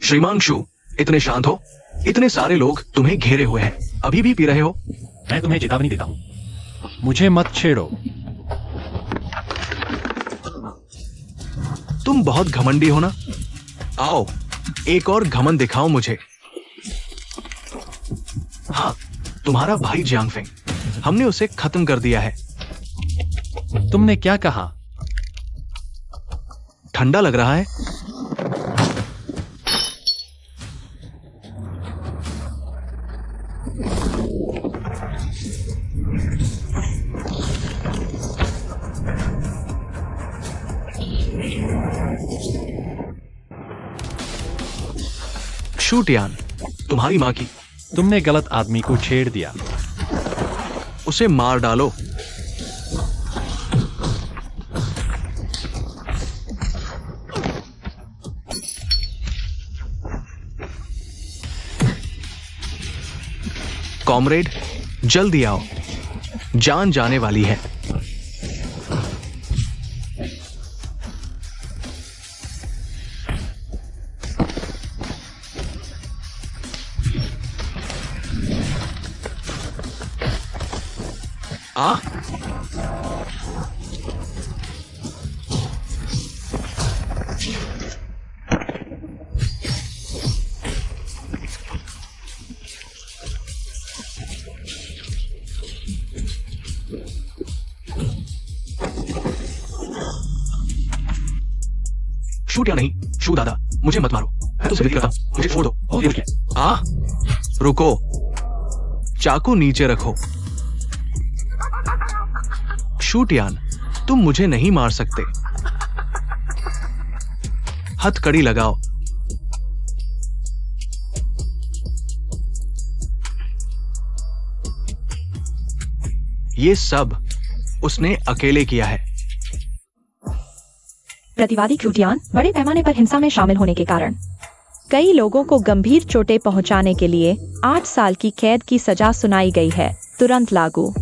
श्रीमांशु, इतने शांत हो। इतने सारे लोग तुम्हें घेरे हुए हैं, अभी भी पी रहे हो? मैं तुम्हें चेतावनी देता हूं, मुझे मत छेड़ो। तुम बहुत घमंडी हो ना। आओ, एक और घमंड दिखाओ मुझे। हाँ, तुम्हारा भाई जियांगफेंग, हमने उसे खत्म कर दिया है। तुमने क्या कहा? ठंडा लग रहा है? शू टियान, तुम्हारी मां की। तुमने गलत आदमी को छेड़ दिया। उसे मार डालो। कॉमरेड, जल्दी आओ, जान जाने वाली है। आ? शूट या नहीं, शू दादा, मुझे मत मारो, मैं तो सिर्फ करता हूं, मुझे छोड़ दो। बहुत मुश्किल है। आ? रुको, चाकू नीचे रखो। शूटियान, तुम मुझे नहीं मार सकते। हथकड़ी लगाओ। ये सब उसने अकेले किया है। प्रतिवादी क्यूटियान बड़े पैमाने पर हिंसा में शामिल होने के कारण कई लोगों को गंभीर चोटें पहुंचाने के लिए 8 साल की कैद की सजा सुनाई गई है, तुरंत लागू।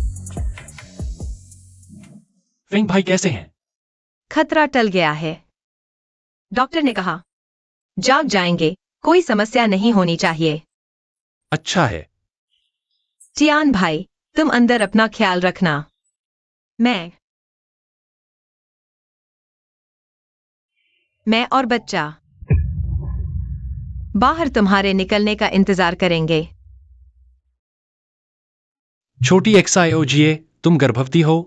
फेंग भाई कैसे हैं? खतरा टल गया है। डॉक्टर ने कहा जाग जाएंगे, कोई समस्या नहीं होनी चाहिए। अच्छा है। टियान भाई, तुम अंदर अपना ख्याल रखना। मैं और बच्चा बाहर तुम्हारे निकलने का इंतजार करेंगे। छोटी XIOGA, तुम गर्भवती हो?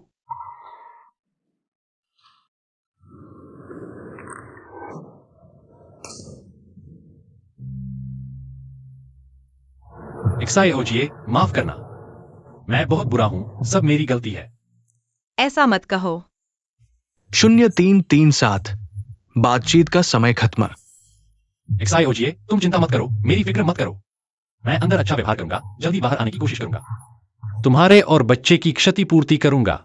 XIOGA, माफ करना, मैं बहुत बुरा हूं, सब मेरी गलती है। ऐसा मत कहो। 0337, बातचीत का समय खत्म। XIOGA, तुम चिंता मत करो, मेरी फिक्र मत करो। मैं अंदर अच्छा व्यवहार करूंगा, जल्दी बाहर आने की कोशिश करूंगा। तुम्हारे और बच्चे की क्षतिपूर्ति करूंगा।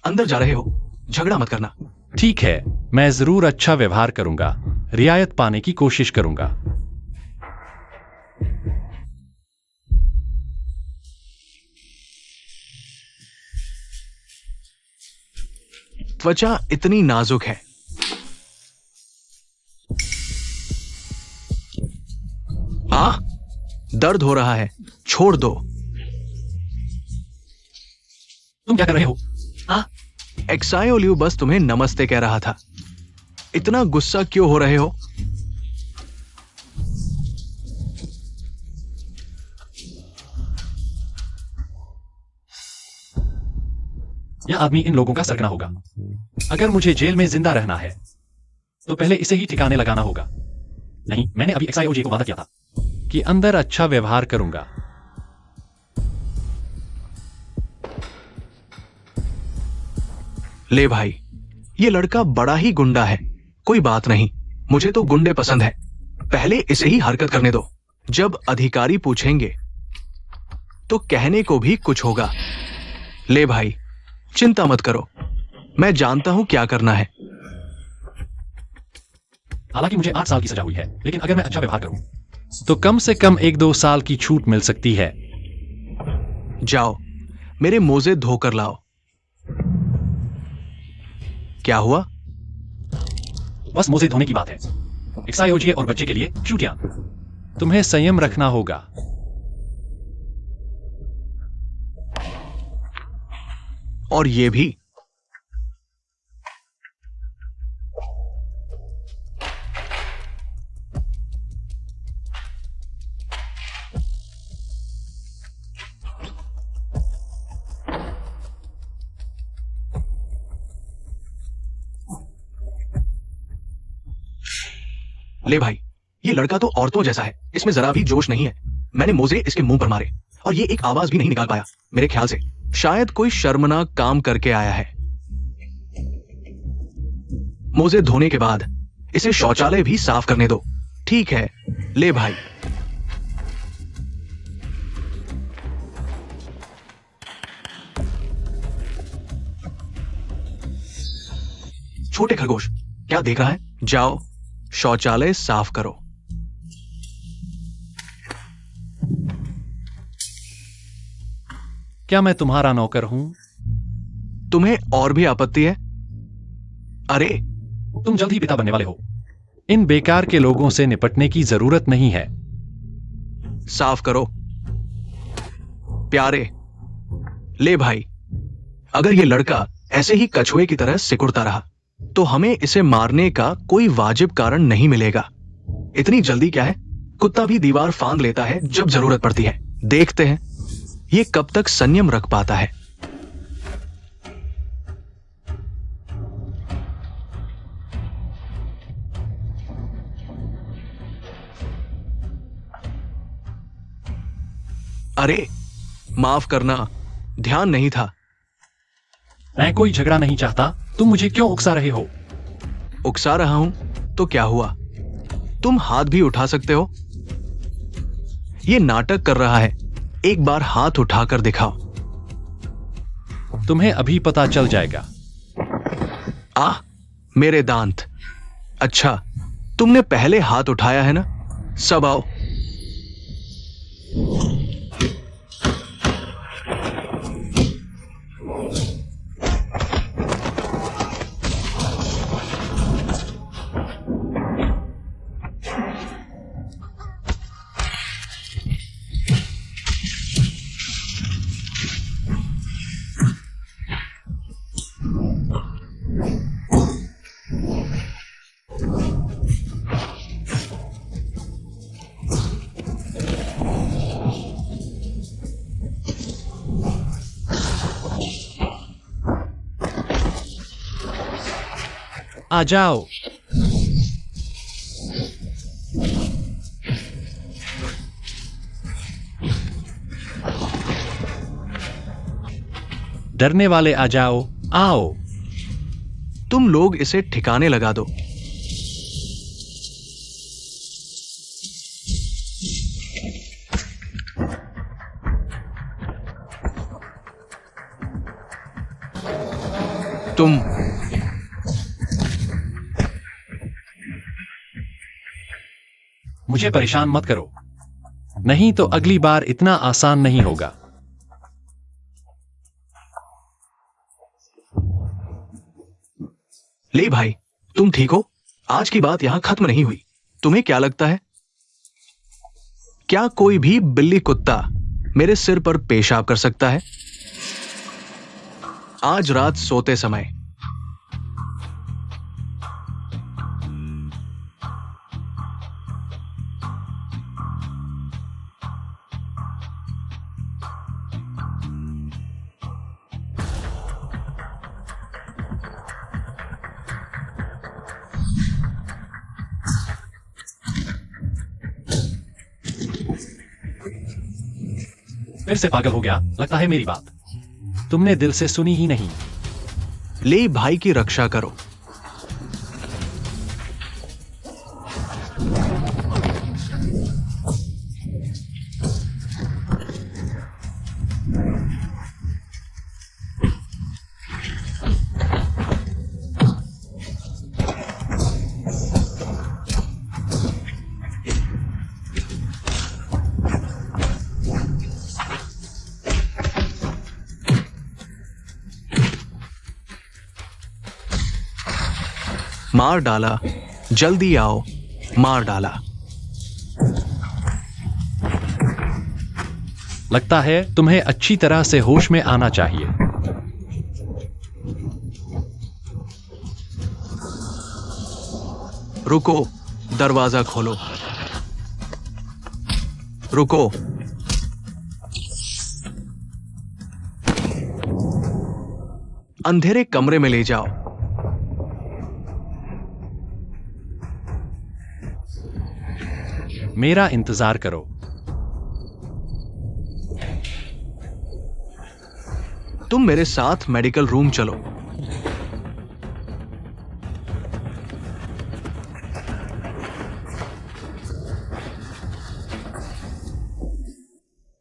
अंदर जा रहे हो, झगड़ा मत करना। ठीक है, मैं जरूर अच्छा व्यवहार करूंगा, रियायत पाने की कोशिश करूंगा। त्वचा इतनी नाजुक है। दर्द हो रहा है, छोड़ दो। तुम क्या कर रहे हो? एक्साइओलियू बस तुम्हें नमस्ते कह रहा था। इतना गुस्सा क्यों हो रहे हो? यह आदमी इन लोगों का सरगना होगा। अगर मुझे जेल में जिंदा रहना है तो पहले इसे ही ठिकाने लगाना होगा। नहीं, मैंने अभी XIOGA को वादा किया था कि अंदर अच्छा व्यवहार करूंगा। ले भाई, ये लड़का बड़ा ही गुंडा है। कोई बात नहीं, मुझे तो गुंडे पसंद है। पहले इसे ही हरकत करने दो। जब अधिकारी पूछेंगे तो कहने को भी कुछ होगा। ले भाई, चिंता मत करो, मैं जानता हूं क्या करना है। हालांकि मुझे 8 साल की सजा हुई है, लेकिन अगर मैं अच्छा व्यवहार करूं तो कम से कम 1-2 साल की छूट मिल सकती है। जाओ, मेरे मोजे धोकर लाओ। क्या हुआ? बस मोजे धोने की बात है। XIOJ और बच्चे के लिए छुट्टियां। तुम्हें संयम रखना होगा। और ये भी। ले भाई, ये लड़का तो औरतों जैसा है, इसमें जरा भी जोश नहीं है। मैंने मोजे इसके मुंह पर मारे और ये एक आवाज भी नहीं निकाल पाया। मेरे ख्याल से शायद कोई शर्मनाक काम करके आया है। मोजे धोने के बाद इसे शौचालय भी साफ करने दो। ठीक है, ले भाई। छोटे खरगोश, क्या देख रहा है? जाओ, शौचालय साफ करो। क्या मैं तुम्हारा नौकर हूं? तुम्हें और भी आपत्ति है? अरे, तुम जल्द ही पिता बनने वाले हो। इन बेकार के लोगों से निपटने की जरूरत नहीं है। साफ करो। प्यारे, ले भाई, अगर ये लड़का ऐसे ही कछुए की तरह सिकुड़ता रहा तो हमें इसे मारने का कोई वाजिब कारण नहीं मिलेगा। इतनी जल्दी क्या है? कुत्ता भी दीवार फांद लेता है जब जरूरत पड़ती है। देखते हैं ये कब तक संयम रख पाता है। अरे, माफ करना, ध्यान नहीं था। मैं कोई झगड़ा नहीं चाहता। तुम मुझे क्यों उकसा रहे हो? उकसा रहा हूं तो क्या हुआ? तुम हाथ भी उठा सकते हो। ये नाटक कर रहा है, एक बार हाथ उठाकर दिखाओ। तुम्हें अभी पता चल जाएगा। आह, मेरे दांत। अच्छा, तुमने पहले हाथ उठाया है ना? सब आओ। आ जाओ। डरने वाले आ जाओ, आओ। तुम लोग इसे ठिकाने लगा दो। तुम मुझे परेशान मत करो, नहीं तो अगली बार इतना आसान नहीं होगा। ले भाई, तुम ठीक हो? आज की बात यहां खत्म नहीं हुई। तुम्हें क्या लगता है, क्या कोई भी बिल्ली कुत्ता मेरे सिर पर पेशाब कर सकता है? आज रात सोते समय। फिर से पागल हो गया लगता है मेरी बात। तुमने दिल से सुनी ही नहीं। ले भाई की रक्षा करो। मार डाला, जल्दी आओ, मार डाला। लगता है तुम्हें अच्छी तरह से होश में आना चाहिए। रुको, दरवाजा खोलो। रुको। अंधेरे कमरे में ले जाओ। मेरा इंतजार करो। तुम मेरे साथ मेडिकल रूम चलो।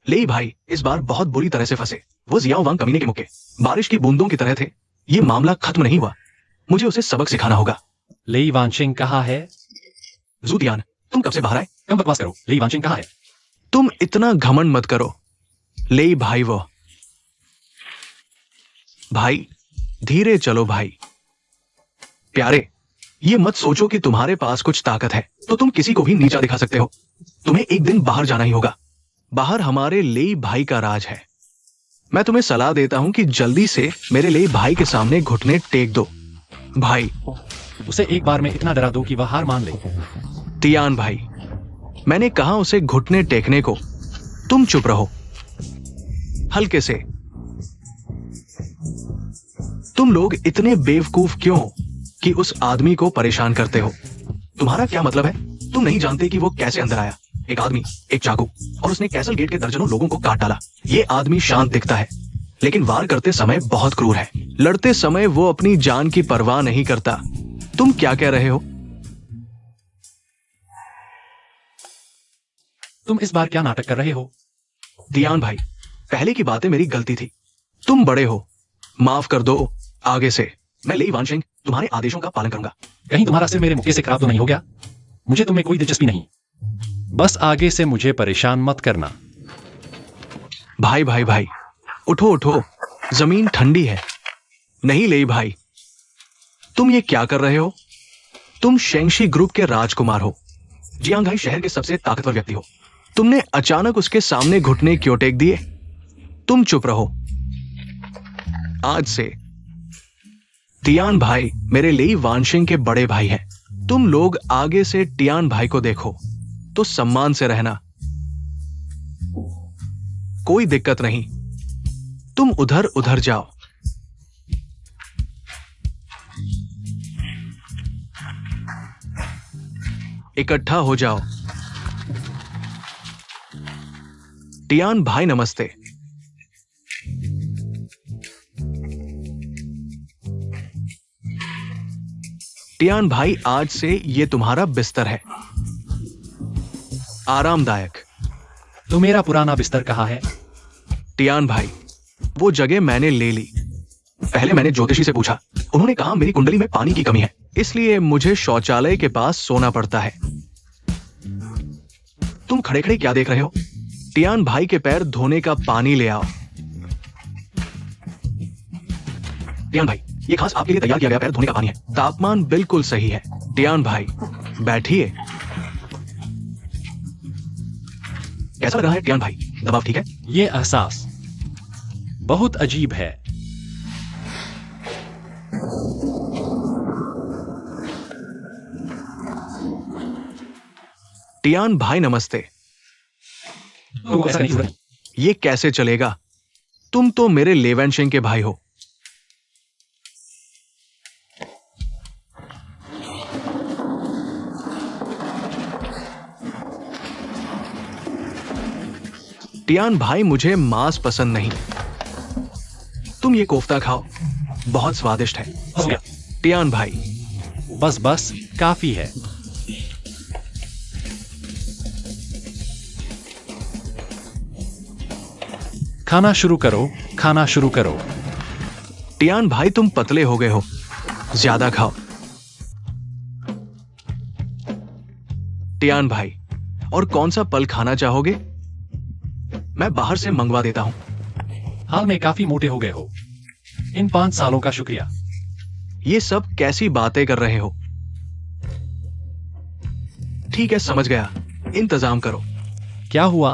ले भाई इस बार बहुत बुरी तरह से फंसे। वो जियाओ वांग कमीने के मुक्के बारिश की बूंदों की तरह थे। ये मामला खत्म नहीं हुआ। मुझे उसे सबक सिखाना होगा। लेई वानशिंग कहाँ है? जूतियान, तुम कब से बाहर आए? कम बकवास करो। लेई वानशिंग कहाँ है? तुम इतना घमंड मत करो। ले भाई वो भाई धीरे चलो भाई। प्यारे, ये मत सोचो कि तुम्हारे पास कुछ ताकत है तो तुम किसी को भी नीचा दिखा सकते हो। तुम्हें एक दिन बाहर जाना ही होगा। बाहर हमारे ले भाई का राज है। मैं तुम्हें सलाह देता हूं कि जल्दी से मेरे ले भाई के सामने घुटने टेक दो। भाई, उसे एक बार में इतना डरा दो कि वह हार मान ले। तियान भाई, मैंने कहा उसे घुटने टेकने को। तुम चुप रहो। हल्के से। तुम लोग इतने बेवकूफ क्यों हो कि उस आदमी को परेशान करते हो? तुम्हारा क्या मतलब है? तुम नहीं जानते कि वो कैसे अंदर आया? एक आदमी, एक चाकू, और उसने कैसल गेट के दर्जनों लोगों को काट डाला। ये आदमी शांत दिखता है लेकिन वार करते समय बहुत क्रूर है। लड़ते समय वो अपनी जान की परवाह नहीं करता। तुम क्या कह रहे हो? तुम इस बार क्या नाटक कर रहे हो? दियान भाई, पहले की बातें मेरी गलती थी। तुम बड़े हो, माफ कर दो। आगे से मैं लेई वानशिंग तुम्हारे आदेशों का पालन करूंगा। कहीं तुम्हारा सिर मेरे मुक्के से खराब तो नहीं हो गया? मुझे तुम्हें कोई दिलचस्पी नहीं। बस आगे से मुझे परेशान मत करना। भाई भाई भाई, उठो उठो, जमीन ठंडी है। नहीं लेई भाई, तुम ये क्या कर रहे हो? तुम शेंगशी ग्रुप के राजकुमार हो। जियांगाई शहर के सबसे ताकतवर व्यक्ति हो। तुमने अचानक उसके सामने घुटने क्यों टेक दिए? तुम चुप रहो। आज से तियान भाई मेरे लेई वानशिंग के बड़े भाई हैं। तुम लोग आगे से टियान भाई को देखो तो सम्मान से रहना। कोई दिक्कत नहीं। तुम उधर उधर जाओ। इकट्ठा हो जाओ। टियान भाई नमस्ते। टियान भाई, आज से ये तुम्हारा बिस्तर है। आरामदायक। तो मेरा पुराना बिस्तर कहाँ है? टियान भाई, वो जगह मैंने ले ली। पहले मैंने ज्योतिषी से पूछा। उन्होंने कहा मेरी कुंडली में पानी की कमी है, इसलिए मुझे शौचालय के पास सोना पड़ता है। तुम खड़े खड़े क्या देख रहे हो? टियान भाई के पैर धोने का पानी ले आओ। टियान भाई, ये खास आपके लिए तैयार किया गया पैर धोने का पानी है। तापमान बिल्कुल सही है। टियान भाई, बैठिए। कैसा लग रहा है टियान भाई? दबाव ठीक है? ये एहसास बहुत अजीब है। टियान भाई नमस्ते। तो ऐसा नहीं हो रहा। ये कैसे चलेगा? तुम तो मेरे ले वानशिंग के भाई हो। टियान भाई, मुझे मांस पसंद नहीं। तुम ये कोफ्ता खाओ, बहुत स्वादिष्ट है। हो गया। टियान भाई, बस बस काफी है। खाना शुरू करो, खाना शुरू करो। टियान भाई, तुम पतले हो गए हो, ज्यादा खाओ। टियान भाई, और कौन सा फल खाना चाहोगे? मैं बाहर से मंगवा देता हूं। हाल में काफी मोटे हो गए हो। इन 5 सालों का शुक्रिया। ये सब कैसी बातें कर रहे हो? ठीक है, समझ गया। इंतजाम करो। क्या हुआ?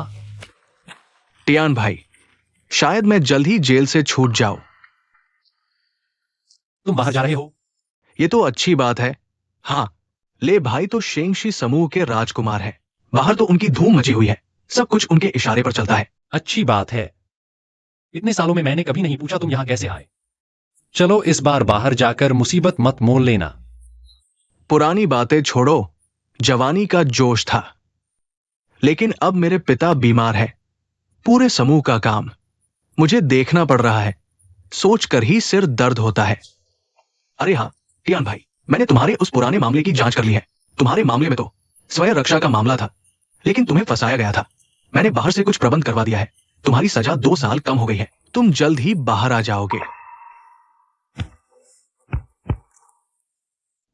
टियान भाई, शायद मैं जल्द ही जेल से छूट जाऊं। तुम बाहर जा रहे हो? ये तो अच्छी बात है। हाँ, ले भाई तो शेंगशी समूह के राजकुमार हैं। बाहर तो उनकी धूम मची हुई है। सब कुछ उनके इशारे पर चलता है। अच्छी बात है। इतने सालों में मैंने कभी नहीं पूछा तुम यहां कैसे आए। चलो इस बार बाहर जाकर मुसीबत मत मोल लेना। पुरानी बातें छोड़ो, जवानी का जोश था। लेकिन अब मेरे पिता बीमार है। पूरे समूह का काम मुझे देखना पड़ रहा है। सोचकर ही सिर दर्द होता है। अरे हाँ टियान भाई, मैंने तुम्हारे उस पुराने मामले की जांच कर ली है। तुम्हारे मामले में तो स्वयं रक्षा का मामला था, लेकिन तुम्हें फंसाया गया था। मैंने बाहर से कुछ प्रबंध करवा दिया है। तुम्हारी सजा 2 साल कम हो गई है। तुम जल्द ही बाहर आ जाओगे।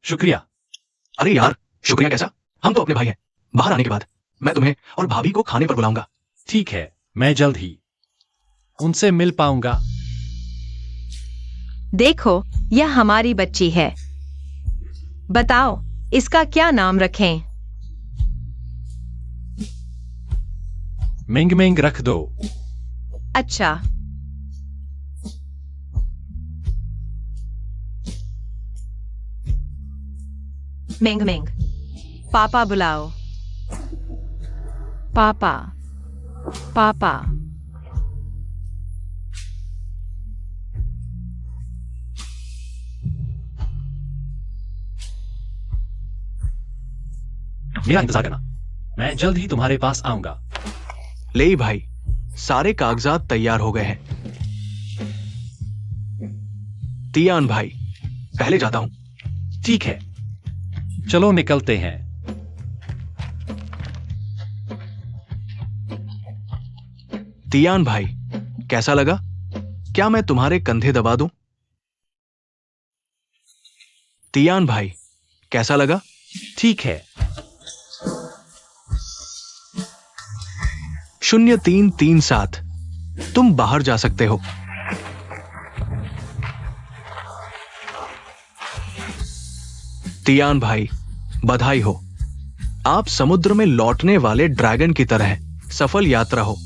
शुक्रिया। अरे यार, शुक्रिया कैसा? हम तो अपने भाई हैं। बाहर आने के बाद मैं तुम्हें और भाभी को खाने पर बुलाऊंगा। ठीक है, मैं जल्द ही उनसे मिल पाऊंगा। देखो, यह हमारी बच्ची है। बताओ, इसका क्या नाम रखें? मिंग मिंग रख दो। अच्छा। मिंग मिंग, पापा बुलाओ। पापा, पापा। मेरा इंतजार करना, मैं जल्द ही तुम्हारे पास आऊंगा। ले भाई, सारे कागजात तैयार हो गए हैं। तियान भाई, पहले जाता हूं। ठीक है, चलो निकलते हैं। तियान भाई, कैसा लगा? क्या मैं तुम्हारे कंधे दबा दूं? तियान भाई, कैसा लगा? ठीक है। 0337, तुम बाहर जा सकते हो। तियान भाई, बधाई हो। आप समुद्र में लौटने वाले ड्रैगन की तरह हैं। सफल यात्रा हो।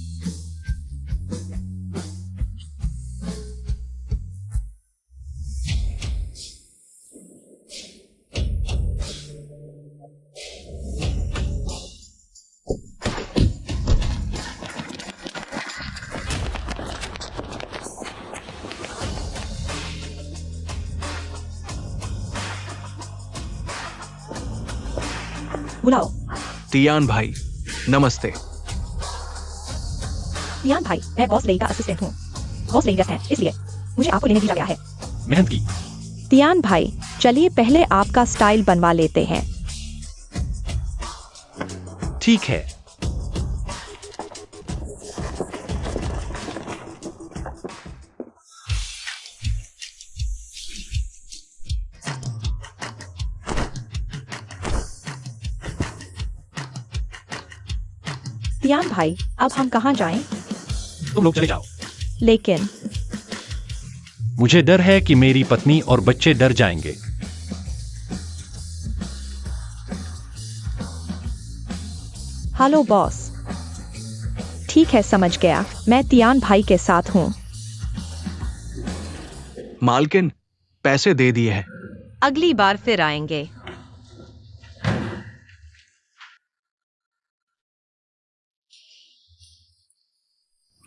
बुलाओ। तियान भाई, नमस्ते। तियान भाई, मैं बॉस लेई का असिस्टेंट हूँ। बॉस लेई व्यस्त है, इसलिए मुझे आपको लेने भेजा गया है। मेहनत की। तियान भाई, चलिए पहले आपका स्टाइल बनवा लेते हैं। ठीक है। तियान भाई, अब हम कहाँ जाएं? तुम लोग चले जाओ। लेकिन मुझे डर है कि मेरी पत्नी और बच्चे डर जाएंगे। Hello boss. ठीक है, समझ गया। मैं तियान भाई के साथ हूँ। मालकिन, पैसे दे दिए हैं। अगली बार फिर आएंगे।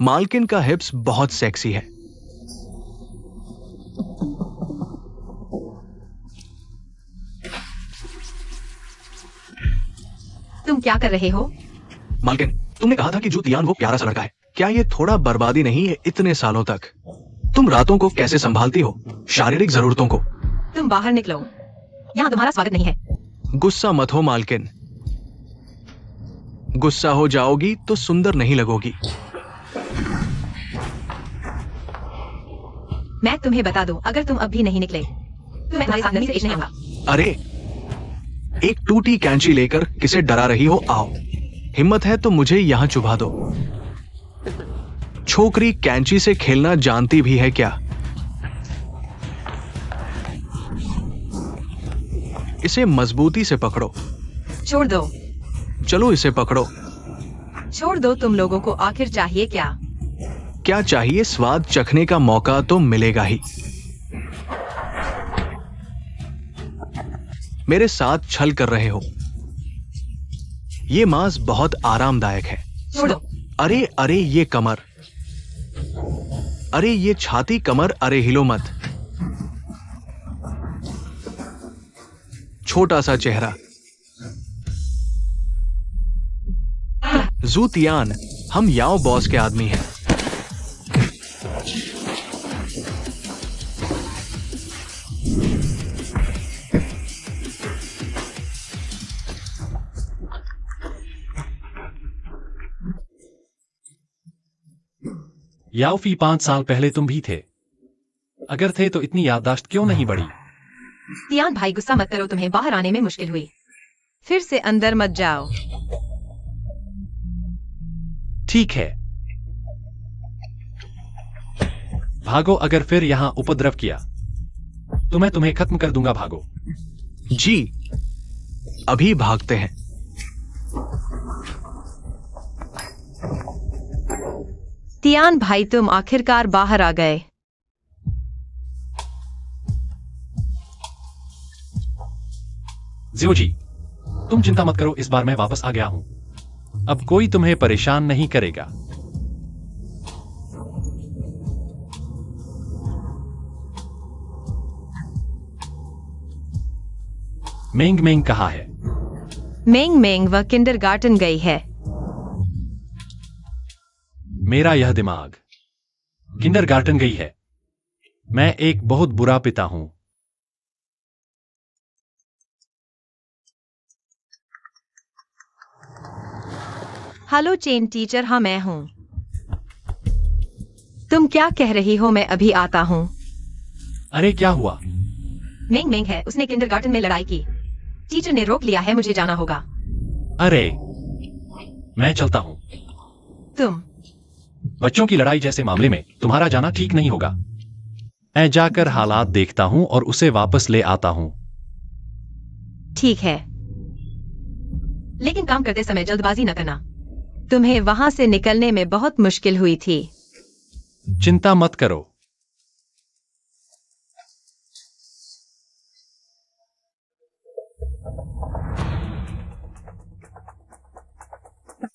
मालकिन का हिप्स बहुत सेक्सी है। तुम क्या कर रहे हो? मालकिन, तुमने कहा था कि जो तियान वो प्यारा सा लड़का है। क्या ये थोड़ा बर्बादी नहीं है इतने सालों तक? तुम रातों को कैसे संभालती हो, शारीरिक जरूरतों को? तुम बाहर निकलो, यहाँ तुम्हारा स्वागत नहीं है। गुस्सा मत हो मालकिन। गुस्सा हो जाओगी तो सुंदर नहीं लगोगी। मैं तुम्हें बता दूं, अगर तुम अब भी नहीं निकले तो मैं तुम्हारे साथ नरमी से पेश नहीं आऊंगा। अरे, एक टूटी कैंची लेकर किसे डरा रही हो? आओ, हिम्मत है तो मुझे यहां चुभा दो। छोकरी कैंची से खेलना जानती भी है क्या? इसे मजबूती से पकड़ो। छोड़ दो। चलो इसे पकड़ो। छोड़ दो, तुम लोगों को आखिर चाहिए क्या? क्या चाहिए? स्वाद चखने का मौका तो मिलेगा ही। मेरे साथ छल कर रहे हो। ये मांस बहुत आरामदायक है। छोड़ दो। अरे अरे ये कमर, अरे ये छाती, कमर, अरे हिलो मत। छोटा सा चेहरा। जू तियान, हम याओ बॉस के आदमी हैं। याओफी 5 साल पहले तुम भी थे। अगर थे तो इतनी याददाश्त क्यों नहीं बढ़ी? तियान भाई, गुस्सा मत करो, तुम्हें बाहर आने में मुश्किल हुई। फिर से अंदर मत जाओ। ठीक है, भागो। अगर फिर यहां उपद्रव किया तो मैं तुम्हें खत्म कर दूंगा। भागो। जी, अभी भागते हैं। तियान भाई, तुम आखिरकार बाहर आ गए। जियोजी, तुम चिंता मत करो, इस बार मैं वापस आ गया हूं। अब कोई तुम्हें परेशान नहीं करेगा। मेंग मेंग कहाँ है? मेंग मेंग वह किंडरगार्टन गई है। मेरा यह दिमाग किंडरगार्टन गई है। मैं एक बहुत बुरा पिता हूं। हेलो चेन टीचर, हाँ मैं हूँ। तुम क्या कह रही हो? मैं अभी आता हूँ। अरे क्या हुआ? मेंग मेंग है, उसने किंडरगार्टन में लड़ाई की। टीचर ने रोक लिया है, मुझे जाना होगा। अरे मैं चलता हूं। तुम बच्चों की लड़ाई जैसे मामले में तुम्हारा जाना ठीक नहीं होगा। मैं जाकर हालात देखता हूं और उसे वापस ले आता हूं। ठीक है, लेकिन काम करते समय जल्दबाजी न करना। तुम्हें वहां से निकलने में बहुत मुश्किल हुई थी। चिंता मत करो।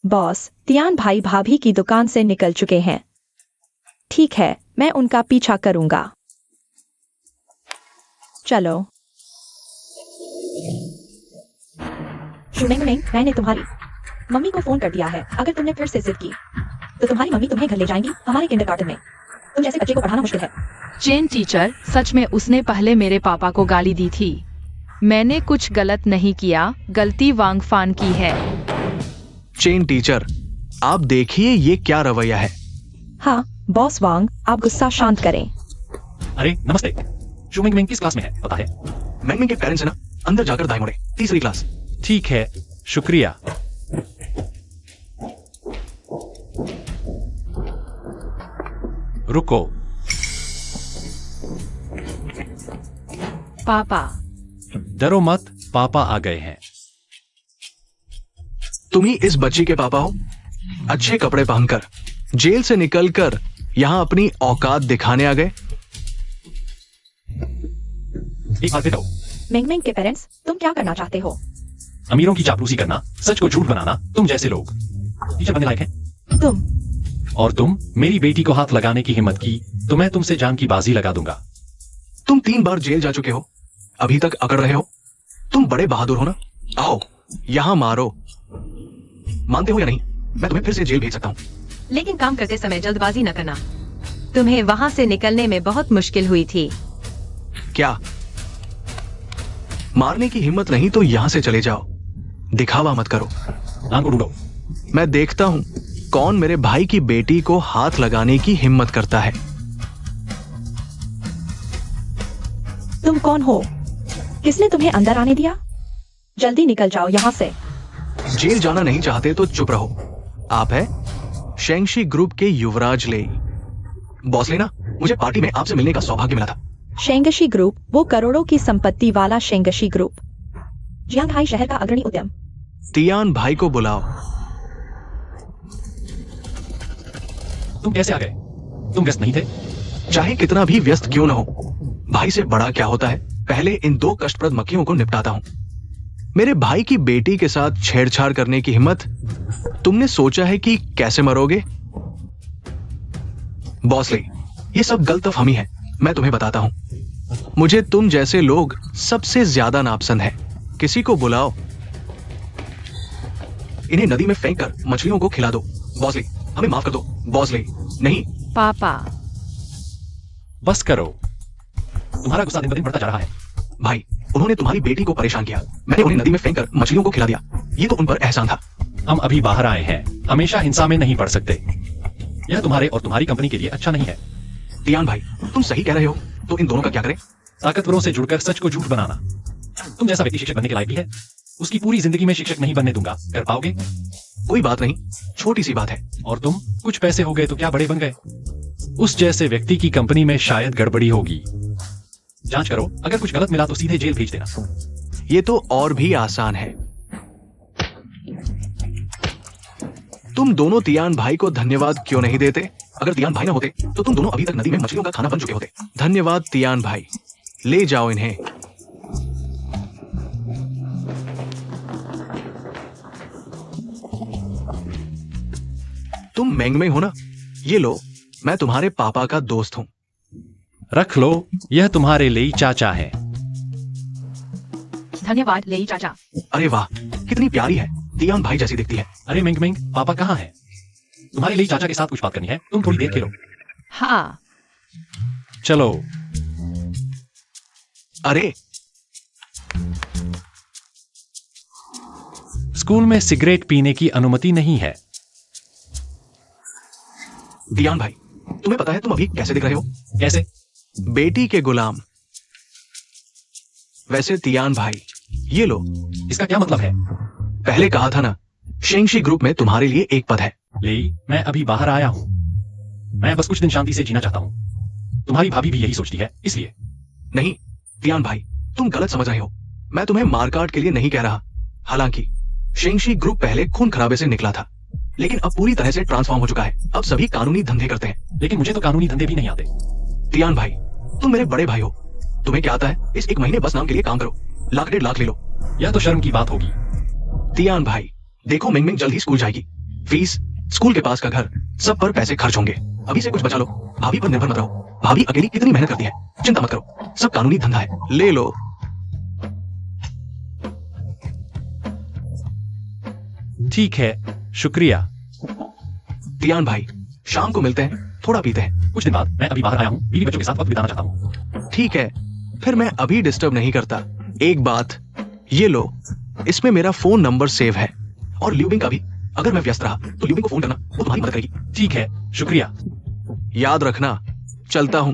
बॉस, तियान भाई भाभी की दुकान से निकल चुके हैं। ठीक है, मैं उनका पीछा करूंगा। चलो। शुमेंग मेंग, मैंने तुम्हारी मम्मी को फोन कर दिया है। अगर तुमने फिर से जिद की तो तुम्हारी मम्मी तुम्हें घर ले जाएंगी, हमारे किंडरगार्टन में। तुम जैसे बच्चे को पढ़ाना मुश्किल है। चेन टीचर, सच में उसने पहले मेरे पापा को गाली दी थी। मैंने कुछ गलत नहीं किया, गलती वांग फान की है। चेन टीचर, आप देखिए ये क्या रवैया है। हाँ बॉस वांग, आप गुस्सा शांत करें। अरे नमस्ते। शुमिंग मिंग किस क्लास में है पता है? मैंग के पेरेंट्स है ना, अंदर जाकर दाएं मुड़े, तीसरी क्लास। ठीक है, शुक्रिया। रुको। पापा, डरो मत, पापा आ गए हैं। तुम ही इस बच्ची के पापा हो? अच्छे कपड़े पहनकर जेल से निकलकर यहां अपनी औकात दिखाने आ गए। एक बात बताओ, मेंग मेंग के पेरेंट्स, तुम क्या करना चाहते हो? अमीरों की चापलूसी करना, सच को झूठ बनाना, तुम जैसे लोग टीचर बनने लायक हैं। तुम और तुम मेरी बेटी को हाथ लगाने की हिम्मत की तो मैं तुमसे जान की बाजी लगा दूंगा। तुम 3 बार जेल जा चुके हो, अभी तक अकड़ रहे हो। तुम बड़े बहादुर हो ना। आओ यहां मारो। मानते हो या नहीं, मैं तुम्हें फिर से जेल भेज सकता हूं। लेकिन काम करते समय जल्दबाजी न करना। तुम्हें वहां से निकलने में बहुत मुश्किल हुई थी। क्या मारने की हिम्मत नहीं तो यहां से चले जाओ, दिखावा मत करो। नाम को ढूंढो। मैं देखता हूं कौन मेरे भाई की बेटी को हाथ लगाने की हिम्मत करता है। तुम कौन हो? किसने तुम्हें अंदर आने दिया? जल्दी निकल जाओ यहाँ से। जेल जाना नहीं चाहते तो चुप रहो। आप है शेंगशी ग्रुप के युवराज ले। बॉस लेना, मुझे पार्टी में आपसे मिलने का सौभाग्य मिला था। शेंगशी ग्रुप, वो करोड़ों की संपत्ति वाला शेंगशी ग्रुप, जियांगहाई शहर का अग्रणी उद्यम। तियान भाई को बुलाओ। तुम कैसे आ गए? तुम व्यस्त नहीं थे? चाहे कितना भी व्यस्त क्यों न हो, भाई से बड़ा क्या होता है, पहले इन दो कष्टप्रद मक्खियों को निपटाता हूं। मेरे भाई की बेटी के साथ छेड़छाड़ करने की हिम्मत, तुमने सोचा है कि कैसे मरोगे? बॉसली, ये सब गलतफहमी है, मैं तुम्हें बताता हूं। मुझे तुम जैसे लोग सबसे ज्यादा नापसंद है। किसी को बुलाओ, इन्हें नदी में फेंक कर मछलियों को खिला दो। बॉसली, हमें माफ कर दो। बॉसली, नहीं। पापा, बस करो, तुम्हारा गुस्सा दिन ब दिन बढ़ता जा रहा है। भाई, उन्होंने तुम्हारी बेटी को परेशान किया, मैंने उन्हें नदी में फेंक कर मछलियों को खिला दिया, ये तो उन पर एहसान था। हम अभी बाहर आए हैं, हमेशा हिंसा में नहीं पड़ सकते। यह तुम्हारे और तुम्हारी कंपनी के लिए अच्छा नहीं है। तियान भाई, तुम सही कह रहे हो, तो इन दोनों का क्या करें? ताकतवरों से जुड़कर सच को झूठ बनाना। तुम जैसा व्यक्ति शिक्षक बनने के लायक भी है। उसकी पूरी जिंदगी में शिक्षक नहीं बनने दूंगा। कर पाओगे? कोई बात नहीं, छोटी सी बात है। और तुम कुछ पैसे हो गए तो क्या बड़े बन गए? उस जैसे व्यक्ति की कंपनी में शायद गड़बड़ी होगी। जांच करो, अगर कुछ गलत मिला तो सीधे जेल भेज देना। ये तो और भी आसान है। तुम दोनों तियान भाई को धन्यवाद क्यों नहीं देते? अगर तियान भाई ना होते तो तुम दोनों अभी तक नदी में मछलियों का खाना बन चुके होते। धन्यवाद तियान भाई, ले जाओ इन्हें। तुम मेंगमे हो ना? ये लो, मैं तुम्हारे पापा का दोस्त हूं। रख लो, यह तुम्हारे लिए चाचा है। धन्यवाद लेई चाचा। अरे वाह, कितनी प्यारी है, तियान भाई जैसी दिखती है। अरे मिंग मिंग, पापा कहाँ है? तुम्हारे लिए चाचा के साथ कुछ बात करनी है, तुम थोड़ी देर खेलो। हाँ, चलो। अरे, स्कूल में सिगरेट पीने की अनुमति नहीं है। तियान भाई, तुम्हें पता है तुम अभी कैसे दिख रहे हो? कैसे? बेटी के गुलाम। वैसे तियान भाई, ये लो। इसका क्या मतलब है? पहले कहा था ना, शेंगशी ग्रुप में तुम्हारे लिए एक पद है। लेई, मैं अभी बाहर आया हूँ। मैं बस कुछ दिन शांति से जीना चाहता हूँ। तुम्हारी भाभी भी यही सोचती है, इसलिए। नहीं तियान भाई, तुम गलत समझ रहे हो। मैं तुम्हें मारकाट के लिए नहीं कह रहा। हालांकि शेंगशी ग्रुप पहले खून खराबे से निकला था, लेकिन अब पूरी तरह से ट्रांसफॉर्म हो चुका है। अब सभी कानूनी धंधे करते हैं। लेकिन मुझे तो कानूनी धंधे भी नहीं आते। तियान भाई, तुम मेरे बड़े भाई हो, तुम्हें क्या आता है? इस एक महीने बस नाम के लिए काम करो, 1.5 लाख ले लो। यह तो शर्म की बात होगी। तियान भाई, देखो मिंग मिंग जल्द ही स्कूल जाएगी। फीस, स्कूल के पास का घर, सब पर पैसे खर्च होंगे। अभी से कुछ बचा लो। भाभी पर निर्भर मत रहो। भाभी अकेली कितनी मेहनत करती है, चिंता मत करो, सब कानूनी धंधा है। ले लो। ठीक है, शुक्रिया। तियान भाई, शाम को मिलते हैं, थोड़ा पीते हैं। कुछ दिन बाद। मैं अभी बाहर आया हूँ, बीवी बच्चों के साथ वक्त बिताना चाहता हूँ। ठीक है, फिर मैं अभी डिस्टर्ब नहीं करता। एक बात, ये लो, इसमें मेरा फोन नंबर सेव है, और ल्यूबिंग का भी। अगर मैं व्यस्त रहा तो ल्यूबिंग को फोन करना, वो तुम्हारी मदद करेगी। ठीक है, शुक्रिया। याद रखना, चलता हूं।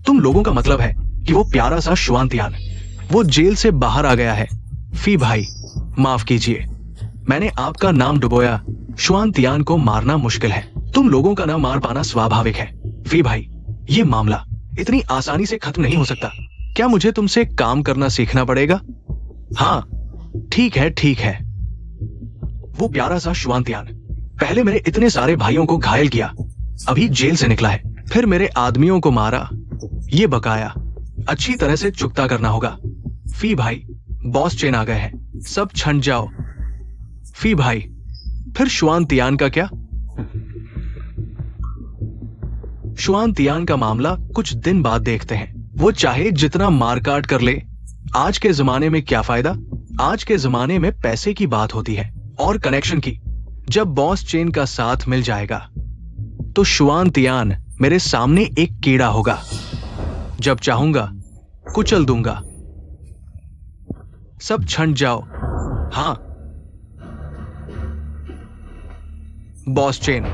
तुम लोगों का मतलब है कि वो प्यारा सा शुआंतियान, वो जेल से बाहर आ गया है। फी भाई, माफ कीजिए, मैंने आपका नाम डुबोया। शुआंतियान को मारना मुश्किल है, तुम लोगों का ना मार पाना स्वाभाविक है। फी भाई, ये मामला इतनी आसानी से खत्म नहीं हो सकता। क्या मुझे तुमसे काम करना सीखना पड़ेगा? हाँ, ठीक है, ठीक है। वो प्यारा सा शुआंतियान पहले मेरे इतने सारे भाइयों को घायल किया, अभी जेल से निकला है, फिर मेरे आदमियों को मारा। ये बकाया अच्छी तरह से चुकता करना होगा। फी भाई, बॉस चेन आ गए हैं, सब छंट जाओ। फी भाई, फिर शुआंतियान का क्या? शुआंतियान का मामला कुछ दिन बाद देखते हैं। वो चाहे जितना मारकाट कर ले, आज के जमाने में क्या फायदा? आज के जमाने में पैसे की बात होती है और कनेक्शन की। जब बॉस चेन का साथ मिल जाएगा तो शुआंतियान मेरे सामने एक कीड़ा होगा। जब चाहूंगा कुचल दूंगा। सब छंट जाओ। हाँ, बॉस चेन।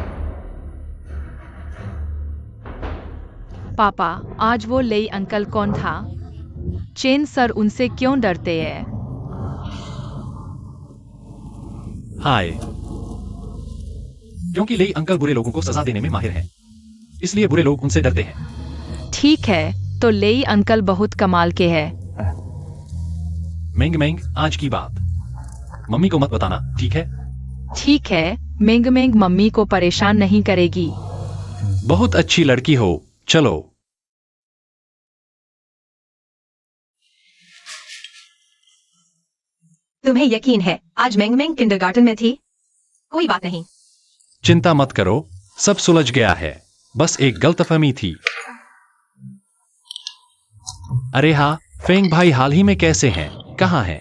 पापा, आज वो लेई अंकल कौन था? चेन सर उनसे क्यों डरते हैं? हाय। क्योंकि लेई अंकल बुरे लोगों को सजा देने में माहिर हैं, इसलिए बुरे लोग उनसे डरते हैं। ठीक है, तो लेई अंकल बहुत कमाल के हैं। मेंग मेंग, आज की बात मम्मी को मत बताना, ठीक है? ठीक है, मेंग मेंग मम्मी को परेशान नहीं करेगी। बहुत अच्छी लड़की हो। चलो। तुम्हें यकीन है आज मेंग मेंग किंडरगार्टन में थी? कोई बात नहीं। चिंता मत करो, सब सुलझ गया है। बस एक गलतफहमी थी। अरे हाँ, फेंग भाई हाल ही में कैसे हैं? कहाँ हैं?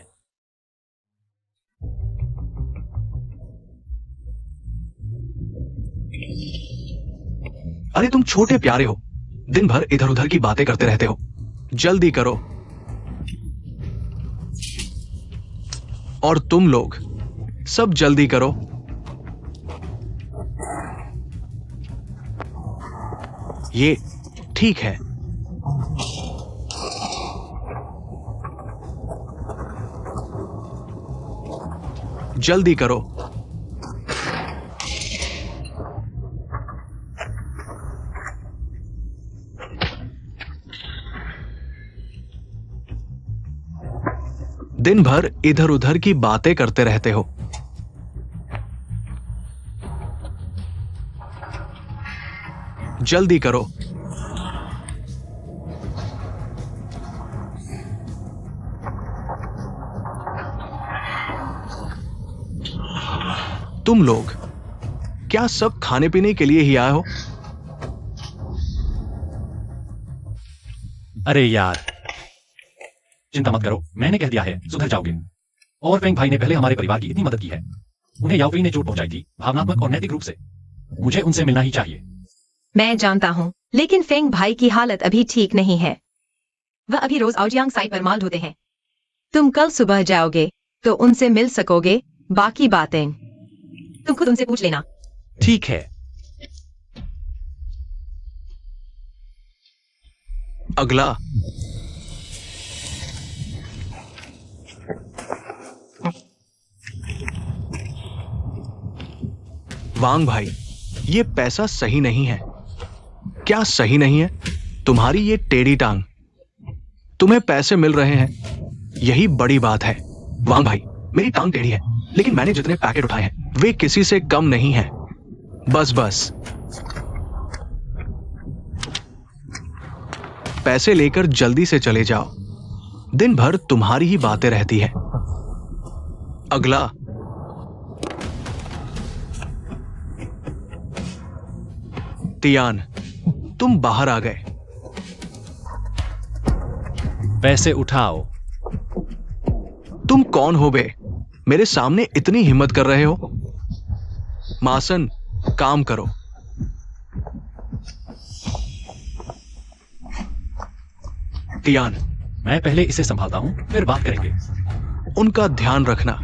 अरे तुम छोटे प्यारे हो, दिन भर इधर उधर की बातें करते रहते हो। जल्दी करो। और तुम लोग सब जल्दी करो। ये ठीक है। जल्दी करो। दिन भर इधर उधर की बातें करते रहते हो। जल्दी करो। तुम लोग क्या सब खाने पीने के लिए ही आए हो? अरे यार, चिंता मत करो, मैंने कह दिया है, सुधर जाओगे। और फेंग भाई ने पहले हमारे परिवार की इतनी मदद की है। उन्हें याओफी ने चोट पहुंचाई थी, भावनात्मक और नैतिक रूप से। मुझे उनसे मिलना ही चाहिए। मैं जानता हूँ, लेकिन फेंग भाई की हालत अभी ठीक नहीं है। वह अभी रोज आउजियांग साइट पर माल ढोते हैं। तुम कल सुबह जाओगे तो उनसे मिल सकोगे। बाकी बातें तुम खुद उनसे पूछ लेना। ठीक है। अगला। वांग भाई, ये पैसा सही नहीं है। क्या सही नहीं है? तुम्हारी ये टेढ़ी टांग। तुम्हें पैसे मिल रहे हैं, यही बड़ी बात है। वांग भाई, मेरी टांग टेढ़ी है, लेकिन मैंने जितने पैकेट उठाए हैं वे किसी से कम नहीं हैं। बस बस पैसे लेकर जल्दी से चले जाओ। दिन भर तुम्हारी ही बातें रहती है। अगला। तियान, तुम बाहर आ गए। पैसे उठाओ। तुम कौन हो बे? मेरे सामने इतनी हिम्मत कर रहे हो? मासन, काम करो। तियान, मैं पहले इसे संभालता हूँ, फिर बात करेंगे। उनका ध्यान रखना।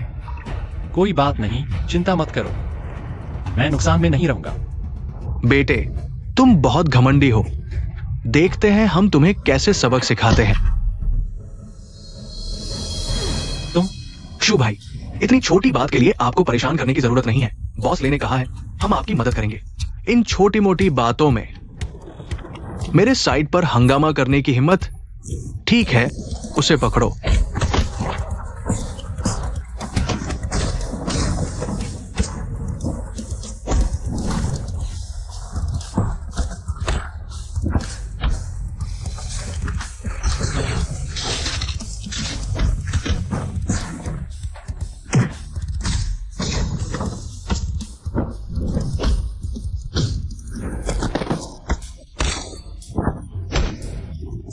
कोई बात नहीं, चिंता मत करो। मैं नुकसान में नहीं रहूंगा। बेटे, तुम बहुत घमंडी हो। देखते हैं हम तुम्हें कैसे सबक सिखाते हैं। तुम शु भाई, इतनी छोटी बात के लिए आपको परेशान करने की जरूरत नहीं है। बॉस ने कहा है, हम आपकी मदद करेंगे। इन छोटी मोटी बातों में मेरे साइड पर हंगामा करने की हिम्मत? ठीक है, उसे पकड़ो।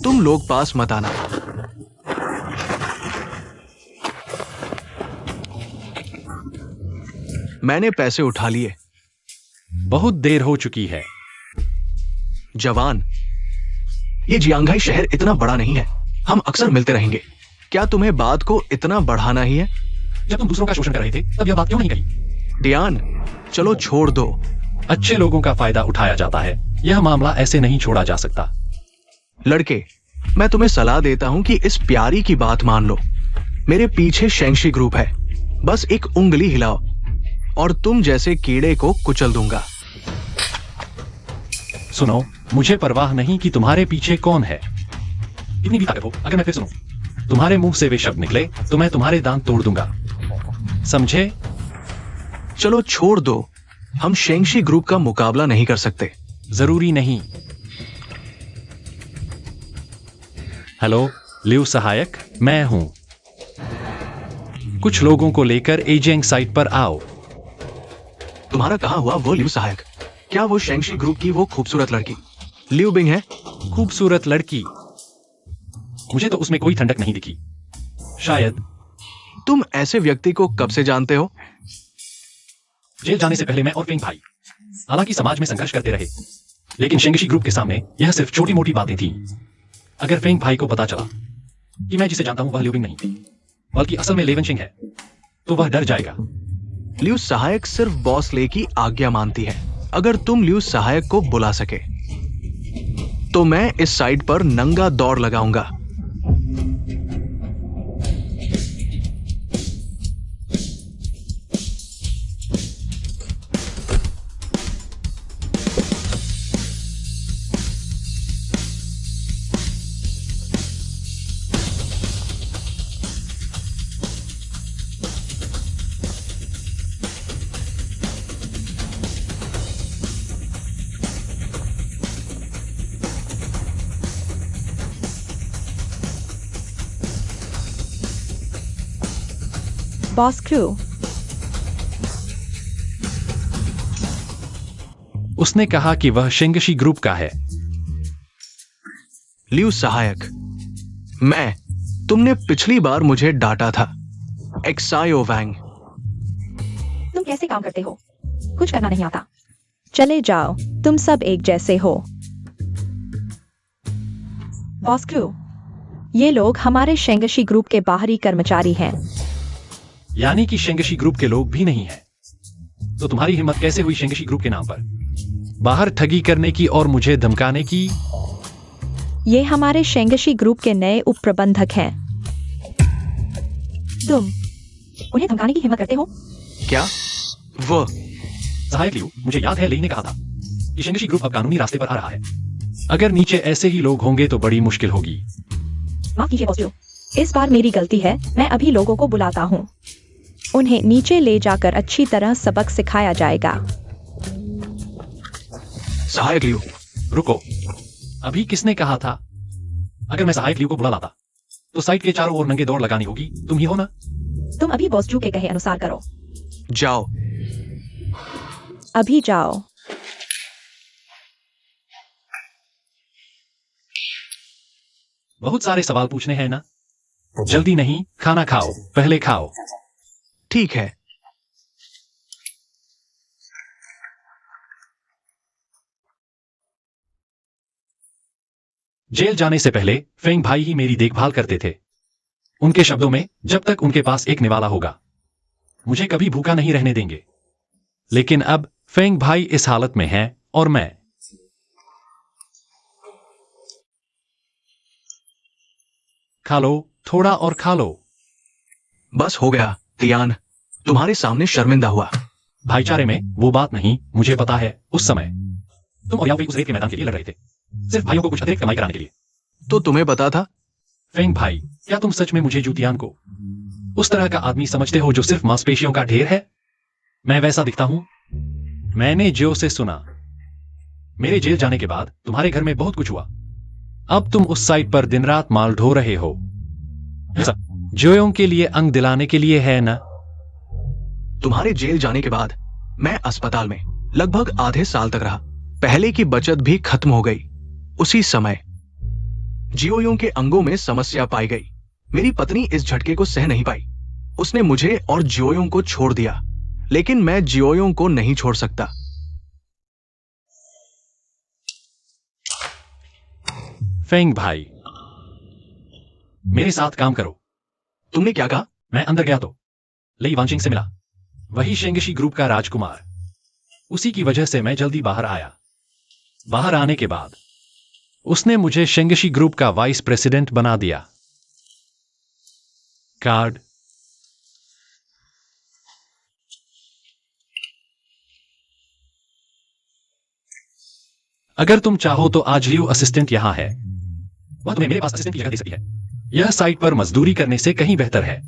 तुम लोग पास मत आना। मैंने पैसे उठा लिए। बहुत देर हो चुकी है। जवान, ये जियांगाई शहर इतना बड़ा नहीं है। हम अक्सर मिलते रहेंगे। क्या तुम्हें बात को इतना बढ़ाना ही है? जब तुम दूसरों का शोषण कर रहे थे, तब यह बात क्यों नहीं कही? डियान, चलो छोड़ दो। अच्छे लोगों का फायदा उठाया जाता है। यह मामला ऐसे नहीं छोड़ा जा सकता। लड़के, मैं तुम्हें सलाह देता हूं कि इस प्यारी की बात मान लो। मेरे पीछे शेंगशी ग्रुप है। बस एक उंगली हिलाओ और तुम जैसे कीड़े को कुचल दूंगा। सुनो, मुझे परवाह नहीं कि तुम्हारे पीछे कौन है। कितनी भी ताकत हो, अगर मैं फिर सुनूं तुम्हारे मुंह से वे शब्द निकले तो मैं तुम्हारे दांत तोड़ दूंगा, समझे? चलो छोड़ दो, हम शेंगशी ग्रुप का मुकाबला नहीं कर सकते। जरूरी नहीं। हेलो लियू सहायक, मैं हूं। कुछ लोगों को लेकर एजेंग साइट पर आओ। तुम्हारा कहा हुआ वो लियू सहायक, क्या वो शेंगशी ग्रुप की वो खूबसूरत लड़की लियू बिंग है? खूबसूरत लड़की? मुझे तो उसमें कोई ठंडक नहीं दिखी। शायद। तुम ऐसे व्यक्ति को कब से जानते हो? जेल जाने से पहले मैं और फेंग भाई हालांकि समाज में संघर्ष करते रहे, लेकिन शेंगशी ग्रुप के सामने यह सिर्फ छोटी मोटी बातें थी। अगर फेंग भाई को पता चला कि मैं जिसे जानता हूं वह लियू बिंग नहीं थी बल्कि असल में लेवन शिंग है, तो वह डर जाएगा। लियू सहायक सिर्फ बॉस ले की आज्ञा मानती है। अगर तुम लियू सहायक को बुला सके तो मैं इस साइट पर नंगा दौड़ लगाऊंगा। बॉस क्रू, उसने कहा कि वह शेंगशी ग्रुप का है। लियू सहायक, तुमने पिछली बार मुझे डांटा था। एक्सायो वैंग, तुम कैसे काम करते हो? कुछ करना नहीं आता। चले जाओ, तुम सब एक जैसे हो। बॉस क्रू, ये लोग हमारे शेंगशी ग्रुप के बाहरी कर्मचारी हैं। यानी कि शेंगशी ग्रुप के लोग भी नहीं हैं। तो तुम्हारी हिम्मत कैसे हुई शेंगशी ग्रुप के नाम पर बाहर ठगी करने की और मुझे धमकाने की? ये हमारे शेंगशी ग्रुप के नए उप प्रबंधक हैं। तुम उन्हें धमकाने की हिम्मत करते हो? क्या वो? सहायक लियू, मुझे याद है लेई ने कहा था कि शेंगशी ग्रुप अब कानूनी रास्ते पर आ रहा है। अगर नीचे ऐसे ही लोग होंगे तो बड़ी मुश्किल होगी। माफ कीजिए बॉस, इस बार मेरी गलती है। मैं अभी लोगों को बुलाता हूँ। उन्हें नीचे ले जाकर अच्छी तरह सबक सिखाया जाएगा। सहायक लियू, रुको, अभी किसने कहा था? अगर मैं सहायक लियू को बुला लाता तो साइट के चारों ओर नंगे दौड़ लगानी होगी। तुम ही हो ना? तुम अभी बॉस जू के कहे अनुसार करो। जाओ। अभी जाओ। बहुत सारे सवाल पूछने हैं ना? जल्दी नहीं, खाना खाओ, पहले खाओ। ठीक है। जेल जाने से पहले फेंग भाई ही मेरी देखभाल करते थे। उनके शब्दों में, जब तक उनके पास एक निवाला होगा मुझे कभी भूखा नहीं रहने देंगे। लेकिन अब फेंग भाई इस हालत में हैं और मैं। खा लो, थोड़ा और खा लो। बस हो गया तियान, तुम्हारे सामने शर्मिंदा हुआ। भाईचारे में वो बात नहीं, मुझे पता है। उस समय तुम और याओ उस रेत के मैदान के लिए लड़ रहे थे, सिर्फ भाइयों को कुछ अतिरिक्त कमाई कराने के लिए। तो तुम्हें पता था? फेंग भाई, क्या तुम सच में मुझे जूतियान को उस तरह का आदमी समझते हो जो सिर्फ मांसपेशियों का ढेर है? मैं वैसा दिखता हूं? मैंने जो से सुना, मेरे जेल जाने के बाद तुम्हारे घर में बहुत कुछ हुआ। अब तुम उस साइट पर दिन रात माल ढो रहे हो। जोयों के लिए अंग दिलाने के लिए है ना? तुम्हारे जेल जाने के बाद मैं अस्पताल में लगभग आधे साल तक रहा। पहले की बचत भी खत्म हो गई। उसी समय जियोयों के अंगों में समस्या पाई गई। मेरी पत्नी इस झटके को सह नहीं पाई। उसने मुझे और जियोयों को छोड़ दिया, लेकिन मैं जियोयों को नहीं छोड़ सकता। फेंग भाई, मेरे साथ काम करो। तुमने क्या कहा? मैं अंदर गया तो लेई वांशिंग से मिला, वही शेंगशी ग्रुप का राजकुमार। उसी की वजह से मैं जल्दी बाहर आया। बाहर आने के बाद उसने मुझे शेंगशी ग्रुप का वाइस प्रेसिडेंट बना दिया। कार्ड। अगर तुम चाहो तो आज लियू असिस्टेंट यहां है। वह तुम्हें मेरे पास असिस्टेंट की जगह दे सकती है। यह साइट पर मजदूरी करने से कहीं बेहतर है।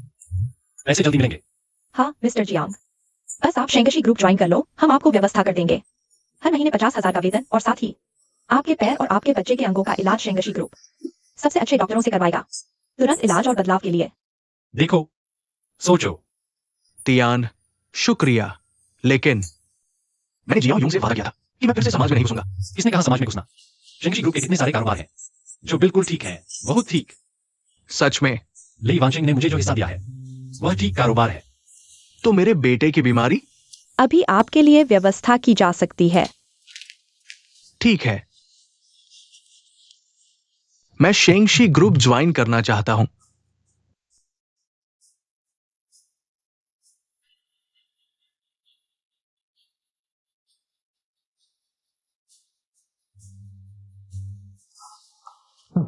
पैसे जल्दी मिलेंगे। हाँ मिस्टर जियांग, बस आप शेंगशी ग्रुप ज्वाइन कर लो, हम आपको व्यवस्था कर देंगे। हर महीने 50,000 का वेतन और साथ ही आपके पैर और आपके बच्चे के अंगों का इलाज शेंगशी ग्रुप सबसे अच्छे डॉक्टरों से करवाएगा, तुरंत इलाज और बदलाव के लिए। देखो, सोचो। तियान, शुक्रिया, लेकिन मैंने जियाओ यूंग से वादा किया था कि मैं फिर से समाज में नहीं घुसूंगा। किसने कहा समाज में घुसना? शेंगशी ग्रुप के कितने सारे कारोबार हैं जो बिल्कुल ठीक हैं, बहुत ठीक। सच में? ली वांशिंग ने मुझे जो हिस्सा दिया है वह ठीक कारोबार है। तो मेरे बेटे की बीमारी? अभी आपके लिए व्यवस्था की जा सकती है। ठीक है, मैं शेंगशी ग्रुप ज्वाइन करना चाहता हूं।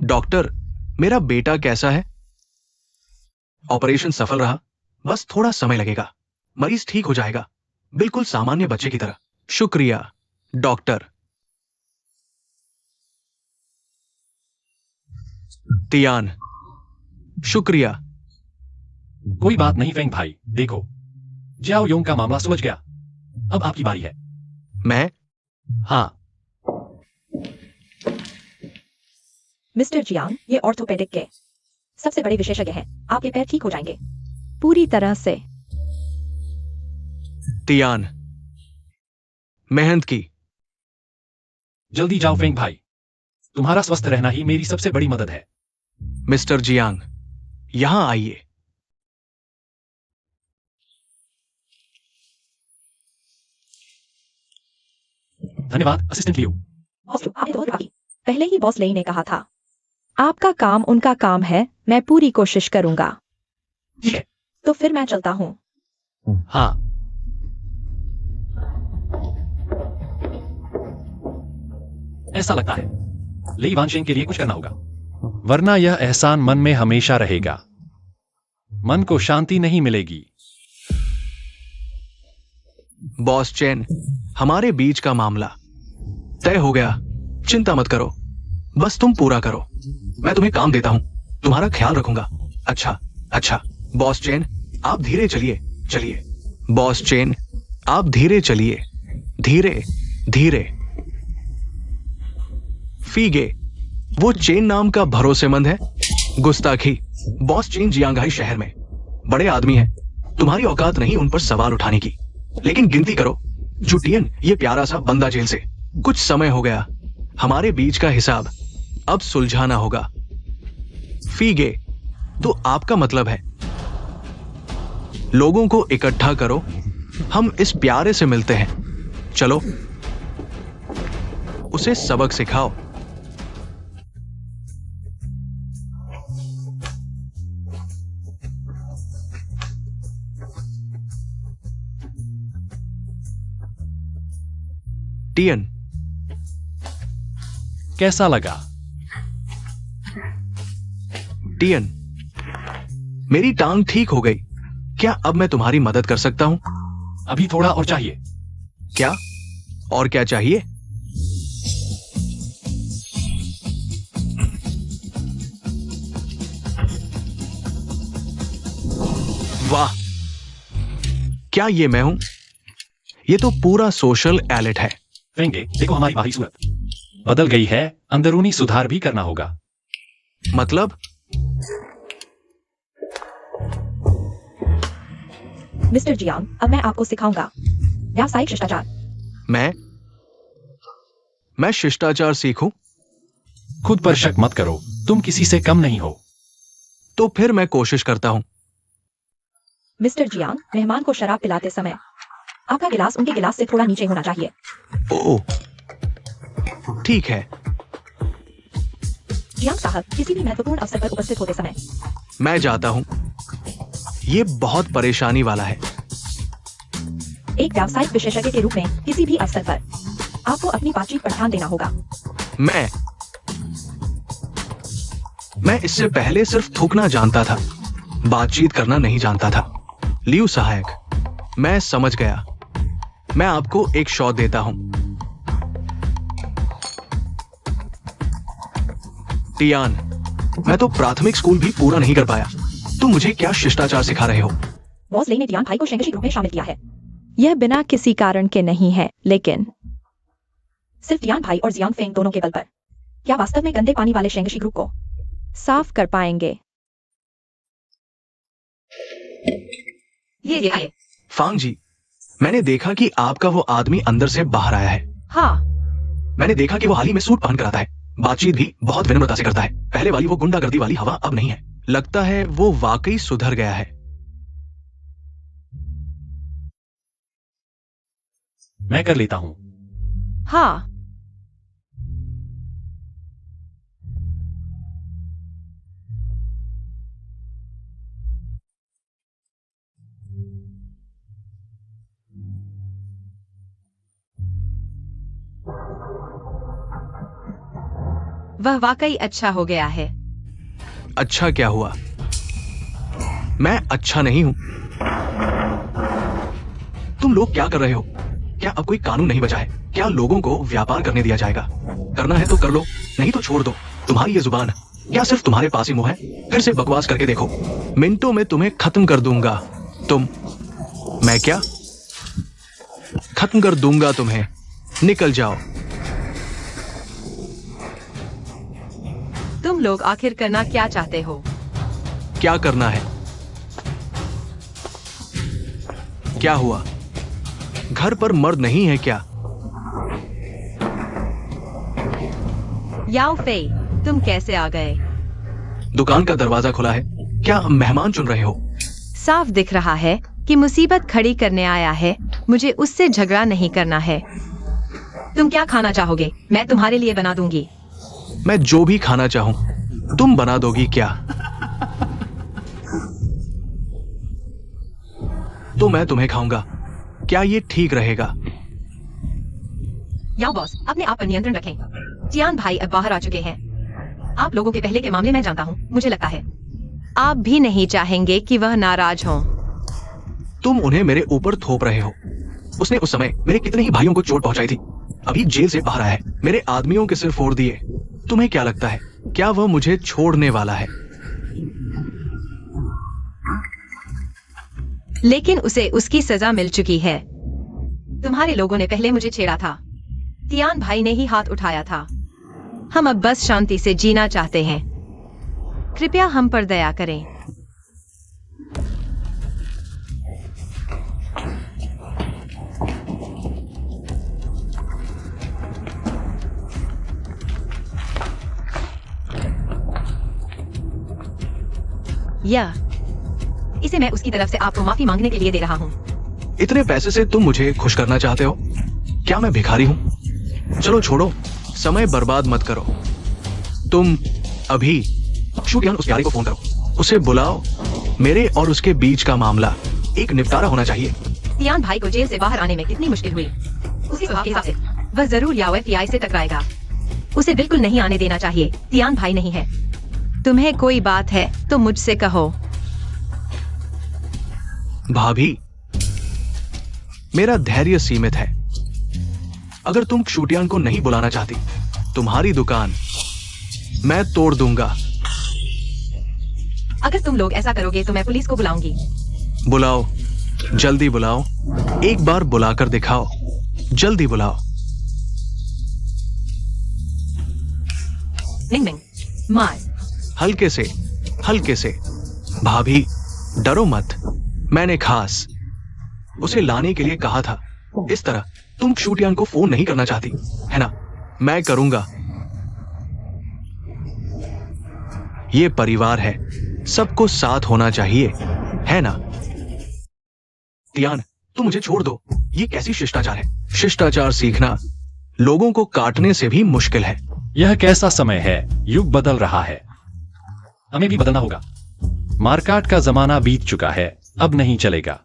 डॉक्टर, मेरा बेटा कैसा है? ऑपरेशन सफल रहा, बस थोड़ा समय लगेगा। मरीज ठीक हो जाएगा, बिल्कुल सामान्य बच्चे की तरह। शुक्रिया डॉक्टर। तियान, शुक्रिया। कोई बात नहीं फेंग भाई। देखो, जियाओ योंग का मामला सुलझ गया। अब आपकी बारी है। मैं? हाँ, मिस्टर जियांग, ये ऑर्थोपेडिक के सबसे बड़े विशेषज्ञ हैं, आपके पैर ठीक हो जाएंगे पूरी तरह से। तियान, मेहनत की। जल्दी जाओ फेंग भाई। तुम्हारा स्वस्थ रहना ही मेरी सबसे बड़ी मदद है। मिस्टर जियांग, यहां आइए। धन्यवाद असिस्टेंट लियो। बॉस लू, आपने तो बहुत पहले ही बॉस लेई ने कहा था, आपका काम उनका काम है, मैं पूरी कोशिश करूंगा। ठीक है। तो फिर मैं चलता हूं। हाँ, ऐसा लगता है ली वांशिंग के लिए कुछ करना होगा, वरना यह एहसान मन में हमेशा रहेगा। मन को शांति नहीं मिलेगी। बॉस चेन, हमारे बीच का मामला तय हो गया, चिंता मत करो, बस तुम पूरा करो। मैं तुम्हें काम देता हूं, तुम्हारा ख्याल रखूंगा। अच्छा अच्छा। बॉस चेन, आप धीरे चलिए। चलिए बॉस चेन, आप धीरे चलिए, धीरे धीरे। फीगे, वो चेन नाम का भरोसेमंद है? गुस्ताखी। बॉस चेन जियांगाई शहर में बड़े आदमी हैं, तुम्हारी औकात नहीं उन पर सवाल उठाने की। लेकिन गिनती करो, जुटियन, ये प्यारा सा बंदा जेल से। कुछ समय हो गया, हमारे बीच का हिसाब अब सुलझाना होगा। फीगे, तो आपका मतलब है लोगों को इकट्ठा करो, हम इस प्यारे से मिलते हैं। चलो उसे सबक सिखाओ। टियन, कैसा लगा? टियन, मेरी टांग ठीक हो गई, क्या अब मैं तुम्हारी मदद कर सकता हूं? अभी थोड़ा और चाहिए। क्या? और क्या चाहिए? वाह, क्या ये मैं हूं? ये तो पूरा सोशल एलिट है। फेंगे, देखो हमारी बाहरी सूरत बदल गई है, अंदरूनी सुधार भी करना होगा। मतलब? मिस्टर जियांग, अब मैं आपको सिखाऊंगा व्यावसायिक शिष्टाचार। मैं शिष्टाचार सीखूं? खुद पर शक मत करो, तुम किसी से कम नहीं हो। तो फिर मैं कोशिश करता हूं। मिस्टर जियांग, मेहमान को शराब पिलाते समय आपका गिलास उनके गिलास से थोड़ा नीचे होना चाहिए। ओह, ठीक है। जियांग साहब, किसी भी महत्वपूर्ण अवसर पर उपस्थित होते समय मैं जाता हूं, ये बहुत परेशानी वाला है। एक व्यावसायिक विशेषज्ञ के रूप में किसी भी अवसर पर आपको अपनी बातचीत पर ध्यान देना होगा। मैं इससे पहले सिर्फ थूकना जानता था, बातचीत करना नहीं जानता था। लियू सहायक, मैं समझ गया। मैं आपको एक शॉट देता हूं। टियान, मैं तो प्राथमिक स्कूल भी पूरा नहीं कर पाया। तुम मुझे क्या शिष्टाचार सिखा रहे हो? बॉस ले ने टियान भाई को शेंगशी ग्रुप में शामिल किया है। यह बिना किसी कारण के नहीं है, लेकिन सिर्फ टियान भाई और जियांग फेंग दोनों के बल पर। क्या वास्तव में गंदे पानी वाले शेंगशी ग्रुप को साफ कर पाएंगे। ये है। फांग जी, मैंने देखा कि आपका वो आदमी अंदर से बाहर आया है। हाँ, मैंने देखा कि वो हाल ही में सूट पहन कर आता है, बातचीत भी बहुत विनम्रता से करता है। पहले वाली वो गुंडागर्दी वाली हवा अब नहीं है। लगता है वो वाकई सुधर गया है। मैं कर लेता हूं। हाँ, वह वाकई अच्छा हो गया है। अच्छा क्या हुआ? मैं अच्छा नहीं हूं। तुम लोग क्या कर रहे हो? क्या अब कोई कानून नहीं बचा है? क्या लोगों को व्यापार करने दिया जाएगा? करना है तो कर लो, नहीं तो छोड़ दो। तुम्हारी ये जुबान क्या सिर्फ तुम्हारे पास ही मुंह है? फिर से बकवास करके देखो, मिनटों में तुम्हें खत्म कर दूंगा। मैं क्या खत्म कर दूंगा तुम्हें। निकल जाओ। तुम लोग आखिर करना क्या चाहते हो? क्या करना है? क्या हुआ? घर पर मर्द नहीं है क्या? याओ फेई, तुम कैसे आ गए? दुकान का दरवाजा खुला है। क्या मेहमान चुन रहे हो? साफ दिख रहा है कि मुसीबत खड़ी करने आया है। मुझे उससे झगड़ा नहीं करना है। तुम क्या खाना चाहोगे? मैं तुम्हारे लिए बना दूंगी। मैं जो भी खाना चाहूं तुम बना दोगी क्या? तो मैं तुम्हें खाऊंगा। क्या ये ठीक रहेगा? याओ बॉस, अपने आप पर नियंत्रण रखें। जियान भाई अब बाहर आ चुके हैं। आप लोगों के पहले के मामले मैं जानता हूँ। मुझे लगता है आप भी नहीं चाहेंगे कि वह नाराज हों। तुम उन्हें मेरे ऊपर थोप रहे हो। उसने उस समय मेरे कितने ही भाइयों को चोट पहुंचाई थी। अभी जेल से बाहर आया है, मेरे आदमियों के सिर फोड़ दिए। तुम्हें क्या लगता है, क्या वह मुझे छोड़ने वाला है? लेकिन उसे उसकी सजा मिल चुकी है। तुम्हारे लोगों ने पहले मुझे छेड़ा था। तियान भाई ने ही हाथ उठाया था। हम अब बस शांति से जीना चाहते हैं। कृपया हम पर दया करें। इसे मैं उसकी तरफ से आपको माफी मांगने के लिए दे रहा हूँ। इतने पैसे से तुम मुझे खुश करना चाहते हो? क्या मैं भिखारी हूं? चलो छोड़ो, समय बर्बाद मत करो। तुम अभी शुक्रियान उस प्यारे को फोन करो, उसे बुलाओ। मेरे और उसके बीच का मामला एक निपटारा होना चाहिए। तियान भाई को जेल से बाहर आने में कितनी मुश्किल हुई। उसके स्वभाव के हिसाब से वह जरूर याओ एफटीआई से टकराएगा। उसे बिल्कुल नहीं आने देना चाहिए। तियान भाई नहीं है। तुम्हें कोई बात है तो मुझसे कहो। भाभी, मेरा धैर्य सीमित है। अगर तुम क्षुटियान को नहीं बुलाना चाहती, तुम्हारी दुकान मैं तोड़ दूंगा। अगर तुम लोग ऐसा करोगे तो मैं पुलिस को बुलाऊंगी। बुलाओ, जल्दी बुलाओ। एक बार बुलाकर दिखाओ, जल्दी बुलाओ। मिंग मिंग, मार। हल्के से, हल्के से। भाभी, डरो मत। मैंने खास उसे लाने के लिए कहा था। इस तरह तुम क्षुटियान को फोन नहीं करना चाहती, है ना? मैं करूंगा। ये परिवार है, सबको साथ होना चाहिए, है ना? तियान, तुम मुझे छोड़ दो। ये कैसी शिष्टाचार है? शिष्टाचार सीखना लोगों को काटने से भी मुश्किल है। यह कैसा समय है? युग बदल रहा है, हमें भी बदलना होगा। मारकाट का जमाना बीत चुका है, अब नहीं चलेगा।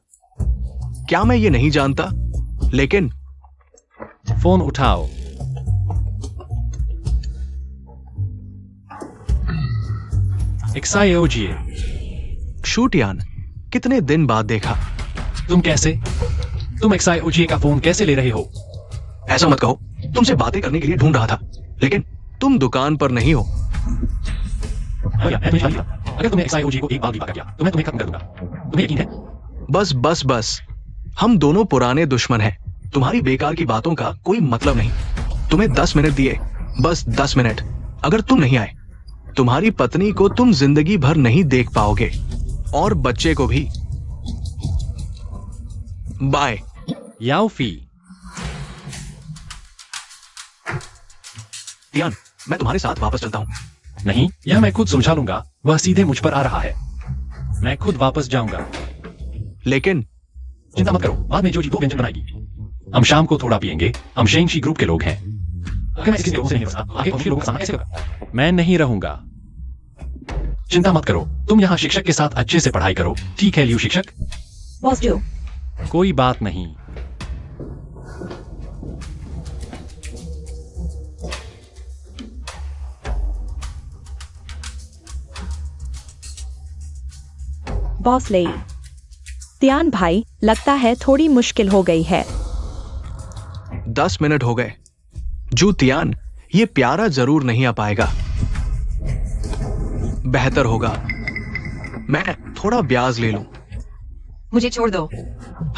क्या मैं ये नहीं जानता? लेकिन फोन उठाओ। एक्साइओजी, क्षुटियान, कितने दिन बाद देखा। तुम कैसे? तुम एक्साइओजी का फोन कैसे ले रहे हो? ऐसा मत कहो। तुमसे बातें करने के लिए ढूंढ रहा था, लेकिन तुम दुकान पर नहीं हो। भैया मैं तुम्हें छुपा दिया। अगर तुमने XIOG को एक बार भी पकड़ लिया तो मैं तुम्हें खत्म कर दूंगा। तुम्हें यकीन है? बस बस बस, हम दोनों पुराने दुश्मन हैं। तुम्हारी बेकार की बातों का कोई मतलब नहीं। तुम्हें 10 मिनट दिए, बस 10 मिनट। अगर तुम नहीं आए, तुम्हारी पत्नी को तुम जिंदगी भर नहीं देख पाओगे, और बच्चे को भी। बाय। याओ फी। टियान, मैं तुम्हारे साथ वापस चलता हूँ। नहीं, यह मैं खुद सुलझा लूंगा। वह सीधे मुझ पर आ रहा है। मैं खुद वापस जाऊंगा। लेकिन चिंता मत करो, बाद में जोजी 2 व्यंजन बनाएगी। हम शाम को थोड़ा पियेंगे। हम शेंगशी ग्रुप के लोग हैं। अगर मैं किसी लोगों से नहीं बसा, आगे उनके लोगों का सामना कैसे होगा? मैं नहीं रहूंगा। चिंता मत करो, तुम यहाँ शिक्षक के साथ अच्छे से पढ़ाई करो। ठीक है लियू शिक्षक? बॉस जो, कोई बात नहीं। बॉस लेई। तियान भाई, लगता है थोड़ी मुश्किल हो गई है। 10 मिनट हो गए। जू तियान, ये प्यारा जरूर नहीं आ पाएगा। बेहतर होगा मैं थोड़ा ब्याज ले लूं, मुझे छोड़ दो।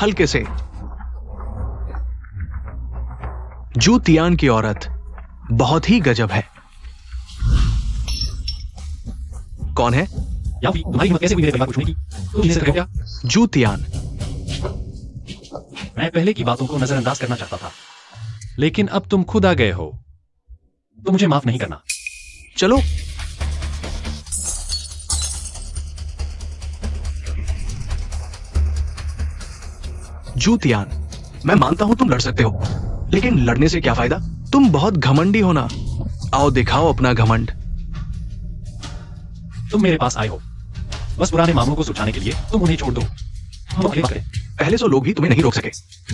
हल्के से। जू तियान की औरत बहुत ही गजब है। कौन है? याओ फी, तुम्हारी हिम्मत कैसे हुई मेरे परिवार को छूने की? तुम जिसे कर क्या? जू तियान, मैं पहले की बातों को नजरअंदाज करना चाहता था, लेकिन अब तुम खुद आ गए हो, तो मुझे माफ नहीं करना। चलो। जू तियान, मैं मानता हूं तुम लड़ सकते हो, लेकिन लड़ने से क्या फायदा? तुम बहुत घमंडी हो ना। आओ दिखाओ अपना घमंड। तुम मेरे पास आए हो बस पुराने मामलों को सुलझाने के लिए। तुम उन्हें छोड़ दो। हम अगली बात करें। पहले तो लोग भी तुम्हें नहीं रोक सके।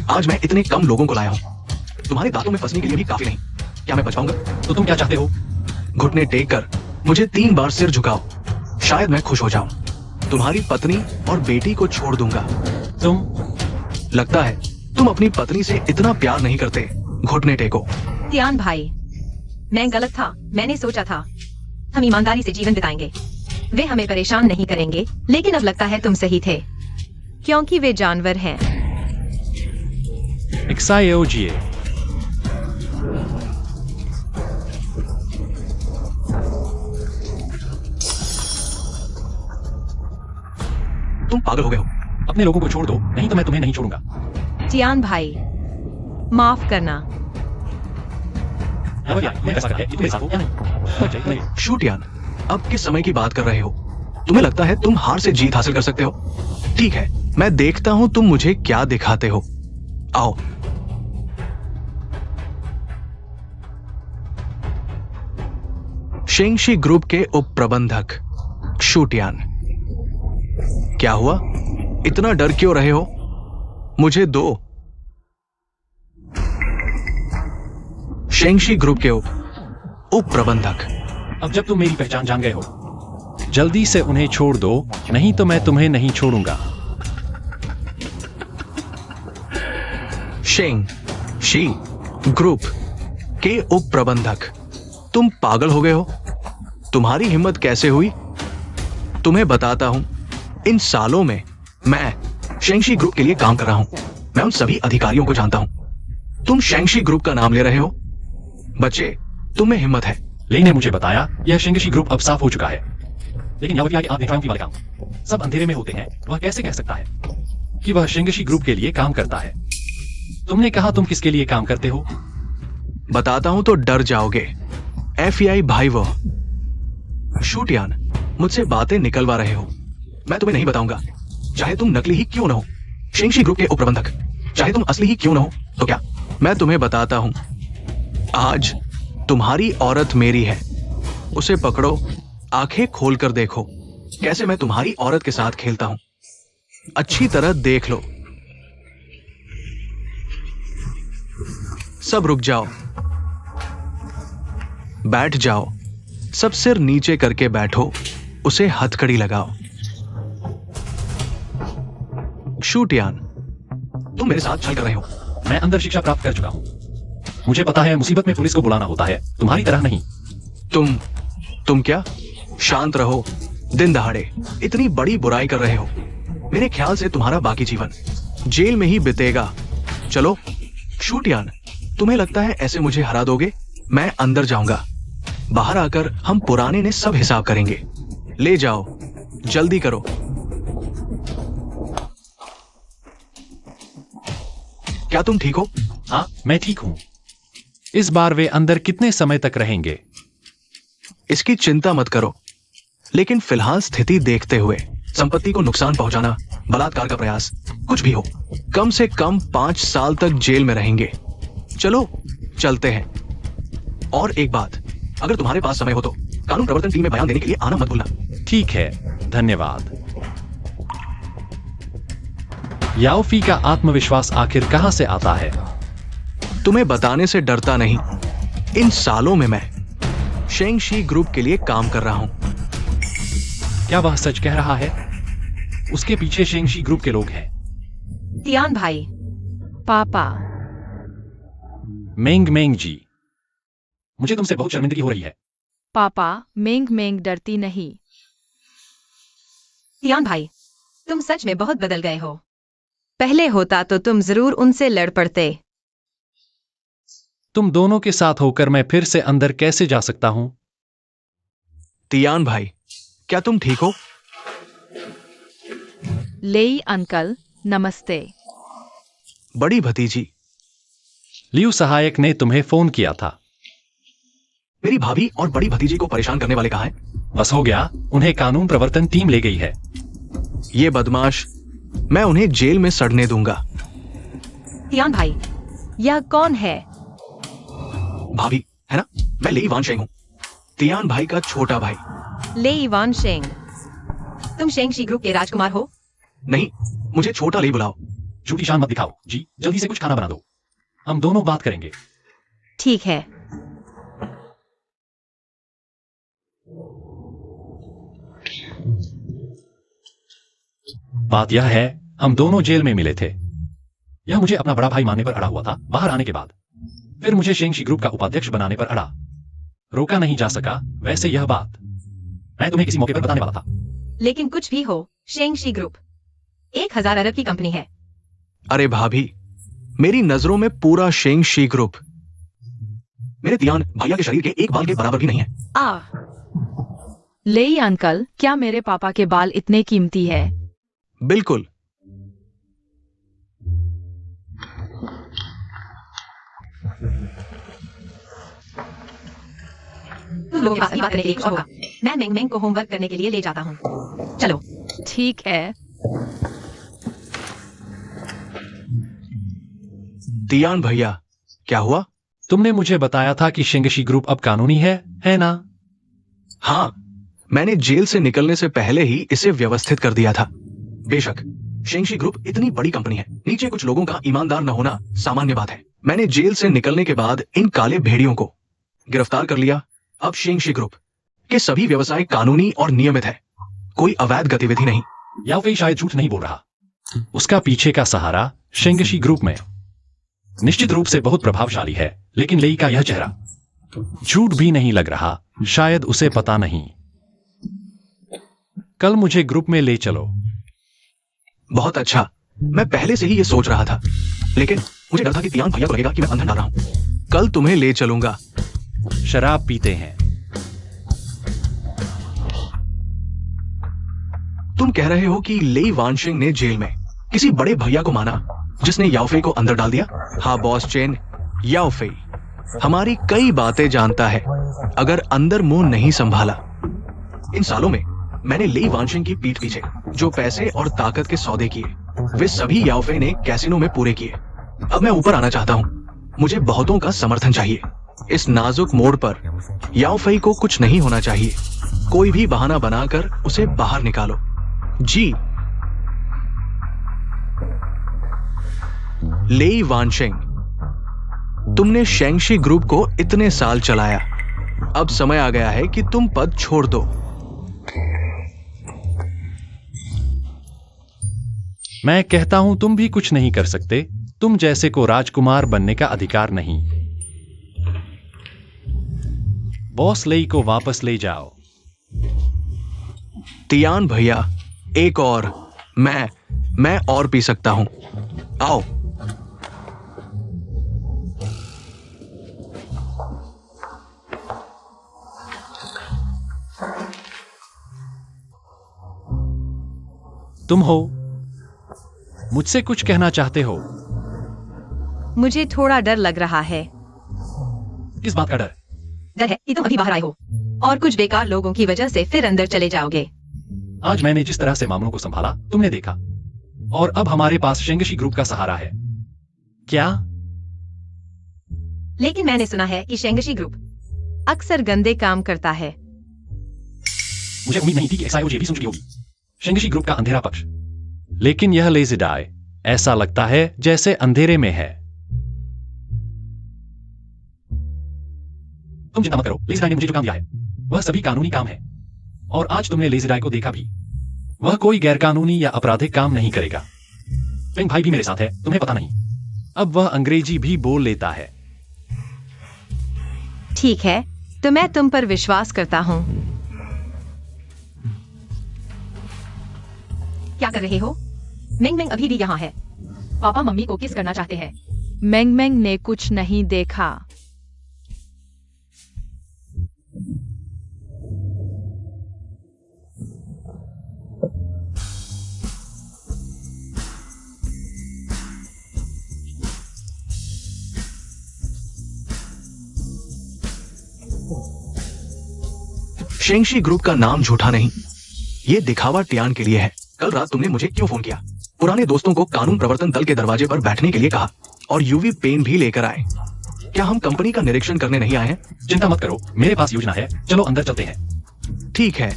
आज मैं इतने कम लोगों को लाया हूं। तुम्हारे दांतों में फंसने के लिए भी काफी नहीं। क्या मैं बच पाऊंगा? तो तुम क्या चाहते हो? घुटने टेक कर मुझे 3 बार सिर झुकाओ, शायद मैं खुश हो जाऊं। तुम्हारी पत्नी और बेटी को छोड़ दूंगा। तुम लगता है तुम अपनी पत्नी से इतना प्यार नहीं करते। घुटने टेको। तियान भाई, मैं गलत था। मैंने सोचा था हम ईमानदारी से जीवन बिताएंगे, वे हमें परेशान नहीं करेंगे, लेकिन अब लगता है तुम सही थे, क्योंकि वे जानवर हैं। XIOG। तुम पागल हो गए हो। अपने लोगों को छोड़ दो, नहीं तो मैं तुम्हें नहीं छोड़ूंगा। तियान भाई, माफ करना। मैं ऐसा करके तुम्हारे साथ हो या नहीं? शूटियान, अब किस समय की बात कर रहे हो? तुम्हें लगता है तुम हार से जीत हासिल कर सकते हो? ठीक है, मैं देखता हूं तुम मुझे क्या दिखाते हो। आओ। शेंगशी ग्रुप के उप प्रबंधक शूटियान। क्या हुआ? इतना डर क्यों रहे हो? मुझे दो। शेंगशी ग्रुप के उप प्रबंधक। अब जब तुम मेरी पहचान जान गए हो, जल्दी से उन्हें छोड़ दो, नहीं तो मैं तुम्हें नहीं छोड़ूंगा। शेंग शी ग्रुप के उप प्रबंधक, तुम पागल हो गए हो? तुम्हारी हिम्मत कैसे हुई? तुम्हें बताता हूं, इन सालों में मैं शेंगशी ग्रुप के लिए काम कर रहा हूं। मैं उन सभी अधिकारियों को जानता हूं। तुम शेंगशी ग्रुप का नाम ले रहे हो? बच्चे, तुम में हिम्मत है। लेई ने मुझे बताया यह शेंगशी ग्रुप अब साफ हो चुका है, लेकिन यावती आगे आप देख रहा हूं वाले काम सब अंधेरे में होते हैं। वह कैसे कह सकता है कि वह शेंगशी ग्रुप के लिए काम करता है? तुमने कहा तुम किसके लिए काम करते हो? बताता हूं तो डर जाओगे। FBI भाई वो। शूटियान, मुझसे बातें निकलवा रहे हो। मैं तुम्हें नहीं बताऊंगा, चाहे तुम नकली ही क्यों ना हो। शेंगशी ग्रुप के उप प्रबंधक, चाहे तुम असली ही क्यों ना हो। तो क्या? मैं तुम्हें बताता हूं। आज तुम्हारी औरत मेरी है, उसे पकड़ो, आंखें खोलकर देखो कैसे मैं तुम्हारी औरत के साथ खेलता हूं। अच्छी तरह देख लो। सब रुक जाओ, बैठ जाओ। सब सिर नीचे करके बैठो, उसे हथकड़ी लगाओ। शूटियान, तुम मेरे साथ छल कर रहे हो। मैं अंदर शिक्षा प्राप्त कर चुका हूं। मुझे पता है मुसीबत में पुलिस को बुलाना होता है, तुम्हारी तरह नहीं। तुम क्या? शांत रहो। दिन दहाड़े इतनी बड़ी बुराई कर रहे हो। मेरे ख्याल से तुम्हारा बाकी जीवन जेल में ही बीतेगा। चलो शूटियान, तुम्हें लगता है ऐसे मुझे हरा दोगे? मैं अंदर जाऊंगा। बाहर आकर हम पुराने ने सब हिसाब करेंगे। ले जाओ, जल्दी करो। क्या तुम ठीक हो? हाँ, मैं ठीक हूं। इस बार वे अंदर कितने समय तक रहेंगे? इसकी चिंता मत करो, लेकिन फिलहाल स्थिति देखते हुए संपत्ति को नुकसान पहुंचाना, बलात्कार का प्रयास, कुछ भी हो, कम से कम 5 साल तक जेल में रहेंगे। चलो चलते हैं। और एक बात, अगर तुम्हारे पास समय हो तो कानून प्रवर्तन टीम में बयान देने के लिए आना मत भूलना। ठीक है, धन्यवाद। याओफी का आत्मविश्वास आखिर कहां से आता है? तुम्हें बताने से डरता नहीं। इन सालों में मैं शेंगशी ग्रुप के लिए काम कर रहा हूं। क्या वह सच कह रहा है? उसके पीछे शेंगशी ग्रुप के लोग हैं। तियान भाई, पापा, मेंग मेंग जी, मुझे तुमसे बहुत शर्मिंदगी हो रही है। पापा, मेंग मेंग डरती नहीं। तियान भाई, तुम सच में बहुत बदल गए हो। पहले होता तो तुम जरूर उनसे लड़ पड़ते। तुम दोनों के साथ होकर मैं फिर से अंदर कैसे जा सकता हूं? तियान भाई, क्या तुम ठीक हो? लेई अंकल, नमस्ते। बड़ी भतीजी, लियू सहायक ने तुम्हें फोन किया था। मेरी भाभी और बड़ी भतीजी को परेशान करने वाले कहाँ हैं? बस हो गया, उन्हें कानून प्रवर्तन टीम ले गई है। ये बदमाश, मैं उन्हें जेल में सड़ने दूंगा। तियान भाई, यह कौन है? भाभी, है ना? मैं लेई वानशेंग हूँ, तियान भाई का छोटा भाई। लेई वानशेंग, तुम शेंगशी ग्रुप के राजकुमार हो? नहीं, मुझे छोटा लेई बुलाओ। झूठी शान मत दिखाओ जी, जल्दी से कुछ खाना बना दो, हम दोनों बात करेंगे। ठीक है। बात यह है, हम दोनों जेल में मिले थे। यह मुझे अपना बड़ा भाई मानने पर अड़ा हुआ था। बाहर आने के बाद फिर मुझे शेंगशी ग्रुप का उपाध्यक्ष बनाने पर अड़ा। रोका नहीं जा सका। वैसे यह बात मैं तुम्हें किसी मौके पर बताने वाला था। लेकिन कुछ भी हो, शेंगशी ग्रुप 1000 अरब की कंपनी है। अरे भाभी, मेरी नजरों में पूरा शेंगशी ग्रुप मेरे तियान भैया के शरीर के एक बाल के बराबर भी नहीं है। लेई अंकल, क्या मेरे पापा के बाल इतने कीमती है? बिल्कुल। तुम लोगों के पास अभी बात करने के लिए कुछ और होगा। मैं मेंग मेंग को होमवर्क करने के लिए ले जाता हूँ। चलो। ठीक है। तियान भैया, क्या हुआ? तुमने मुझे बताया था कि शेंगशी ग्रुप अब कानूनी है ना? हाँ, मैंने जेल से निकलने से पहले ही इसे व्यवस्थित कर दिया था। बेशक शेंगशी ग्रुप इतनी बड़ी कंपनी है, नीचे कुछ लोगों का ईमानदार न होना सामान्य बात है। मैंने जेल से निकलने के बाद इन काले भेड़ियों को गिरफ्तार कर लिया। अब शेंगशी ग्रुप के सभी व्यवसाय कानूनी और नियमित है, कोई अवैध गतिविधि नहीं। याओफी शायद झूठ नहीं बोल रहा। उसका पीछे का सहारा शेंगशी ग्रुप में निश्चित रूप से बहुत प्रभावशाली है, लेकिन लेई का यह चेहरा झूठ भी नहीं लग रहा। शायद उसे पता नहीं। कल मुझे ग्रुप में ले चलो। बहुत अच्छा, मैं पहले से ही ये सोच रहा था, लेकिन मुझे डर था कि तियान भैया को लगेगा कि मैं अंधन डाल रहा हूं। कल तुम्हें ले चलूंगा। शराब पीते हैं। तुम कह रहे हो कि लेई वानशिंग ने जेल में किसी बड़े भैया को माना जिसने याओफे को अंदर डाल दिया? हाँ बॉस चेन, याओफे हमारी कई बातें जानता है, अगर अंदर मुंह नहीं संभाला। इन सालों में मैंने लेई वानशिंग की पीठ पीछे जो पैसे और ताकत के सौदे किए, वे सभी याओफे ने कैसीनो में पूरे किए। अब मैं ऊपर आना चाहता हूँ। मुझे बहुतों का समर्थन चाहिए। इस नाजुक मोड़ पर याओफे को कुछ नहीं होना चाहिए। कोई भी बहाना बनाकर उसे बाहर निकालो। जी। लेई वानशिंग, तुमने शेंगशी ग्रुप को इतने साल चलाया, अब समय आ गया है कि तुम पद छोड़ दो। मैं कहता हूं तुम भी कुछ नहीं कर सकते। तुम जैसे को राजकुमार बनने का अधिकार नहीं। बॉस लेई को वापस ले जाओ। तियान भैया, एक और। मैं और पी सकता हूं। आओ। तुम हो, मुझसे कुछ कहना चाहते हो? मुझे थोड़ा डर लग रहा है। किस बात का डर? डर है कि तुम अभी बाहर आए हो और कुछ बेकार लोगों की वजह से फिर अंदर चले जाओगे। आज मैंने जिस तरह से मामलों को संभाला तुमने देखा, और अब हमारे पास शेंगशी ग्रुप का सहारा है। क्या? लेकिन मैंने सुना है कि शेंगशी ग्रुप अक्सर गंदे काम करता है। मुझे उम्मीद नहीं थी कि XIOJ भी सुन चुकी होगी शेंगशी ग्रुप का अंधेरा पक्ष। लेकिन यह लेज़ी डाई ऐसा लगता है जैसे अंधेरे में है। तुम चिंता मत करो, लेज़ी डाई ने मुझे जो काम दिया है वह सभी कानूनी काम है, और आज तुमने लेज़ी डाई को देखा भी। वह कोई गैरकानूनी या आपराधिक काम नहीं करेगा। फेंग भाई भी मेरे साथ है, तुम्हें पता नहीं। अब वह अंग्रेजी भी बोल लेता है। ठीक है, तो मैं तुम पर विश्वास करता हूँ। क्या कर रहे हो? मिंग मिंग अभी भी यहाँ है। पापा मम्मी को किस करना चाहते हैं? मेंग मेंग ने कुछ नहीं देखा। शेंगशी ग्रुप का नाम झूठा नहीं, ये दिखावा टियान के लिए है। कल रात तुमने मुझे क्यों फोन किया? पुराने दोस्तों को कानून प्रवर्तन दल के दरवाजे पर बैठने के लिए कहा और यूवी पेन भी लेकर आए। क्या हम कंपनी का निरीक्षण करने नहीं आए हैं? चिंता मत करो, मेरे पास योजना है। चलो अंदर चलते हैं। ठीक है।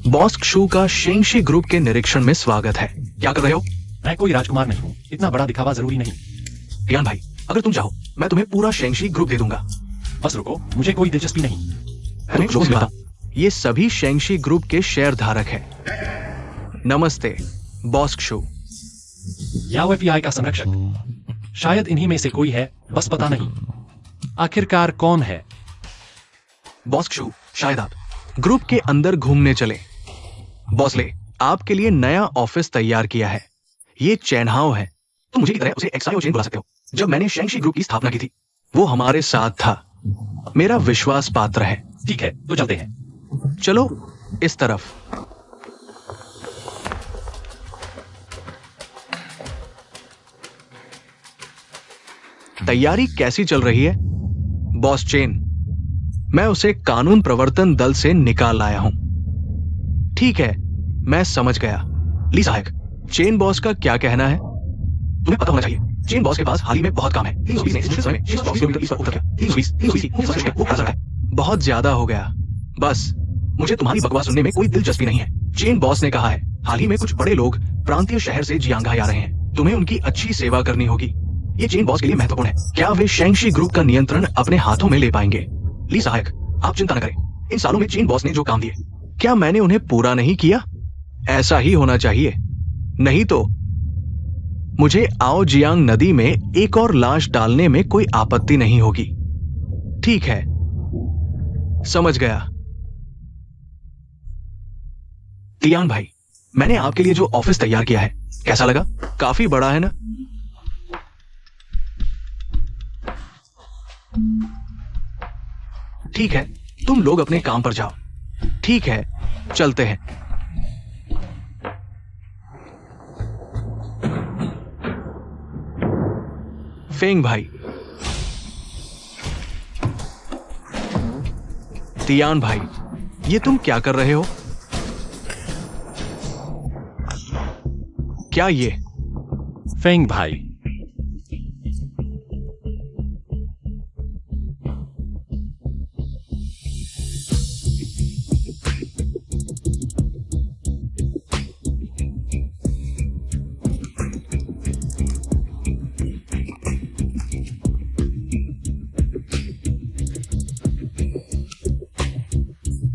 बॉस क्षु का शेंगशी ग्रुप के निरीक्षण में स्वागत है। क्या कर रहे हो? मैं कोई राजकुमार नहीं हूँ, इतना बड़ा दिखावा जरूरी नहीं। टियान भाई, अगर तुम चाहो मैं तुम्हें पूरा शेंगशी ग्रुप दे दूंगा। बस रुको, मुझे कोई दिलचस्पी नहीं। ये सभी शेंगशी ग्रुप के शेयर धारक हैं। नमस्ते बॉस क्षु। याओ FBI का संरक्षक। शायद इन्हीं में से कोई है, बस पता नहीं। आखिरकार कौन है? बॉस क्षु, शायद आप ग्रुप के अंदर घूमने चले। बॉस ले, आपके लिए नया ऑफिस तैयार किया है। ये चैनहाओ है। तुम मुझे की तरह उसे XIOJ बुला सकते हो। जब मैंने शेंगशी ग्रुप की स्थापना की थी वो हमारे साथ था। मेरा विश्वास पात्र है। ठीक है, तो चलते हैं। चलो इस तरफ। तैयारी कैसी चल रही है? बॉस चेन, मैं उसे कानून प्रवर्तन दल से निकाल लाया हूं। ठीक है, मैं समझ गया। ली सहायक, चेन बॉस का क्या कहना है? तुम्हें पता होना चाहिए, चेन बॉस के पास हाल ही में बहुत काम है। बहुत ज्यादा हो गया। बस मुझे तुम्हारी बकवास सुनने में कोई दिलचस्पी नहीं है। चेन बॉस ने कहा है हाल ही में कुछ बड़े लोग प्रांतीय शहर से जियांघाई आ रहे हैं। तुम्हें उनकी अच्छी सेवा करनी होगी। ये चेन बॉस के लिए महत्वपूर्ण है। क्या वे शेंगशी ग्रुप का नियंत्रण अपने हाथों में ले पाएंगे? ली सहायक, आप चिंता न करें। इन सालों में चेन बॉस ने जो काम दिए, क्या मैंने उन्हें पूरा नहीं किया? ऐसा ही होना चाहिए, नहीं तो मुझे आओ जियांग नदी में एक और लाश डालने में कोई आपत्ति नहीं होगी। ठीक है, समझ गया। तियान भाई, मैंने आपके लिए जो ऑफिस तैयार किया है कैसा लगा? काफी बड़ा है ना? ठीक है, तुम लोग अपने काम पर जाओ। ठीक है, चलते हैं। फेंग भाई, तियान भाई, ये तुम क्या कर रहे हो? क्या ये? फेंग भाई,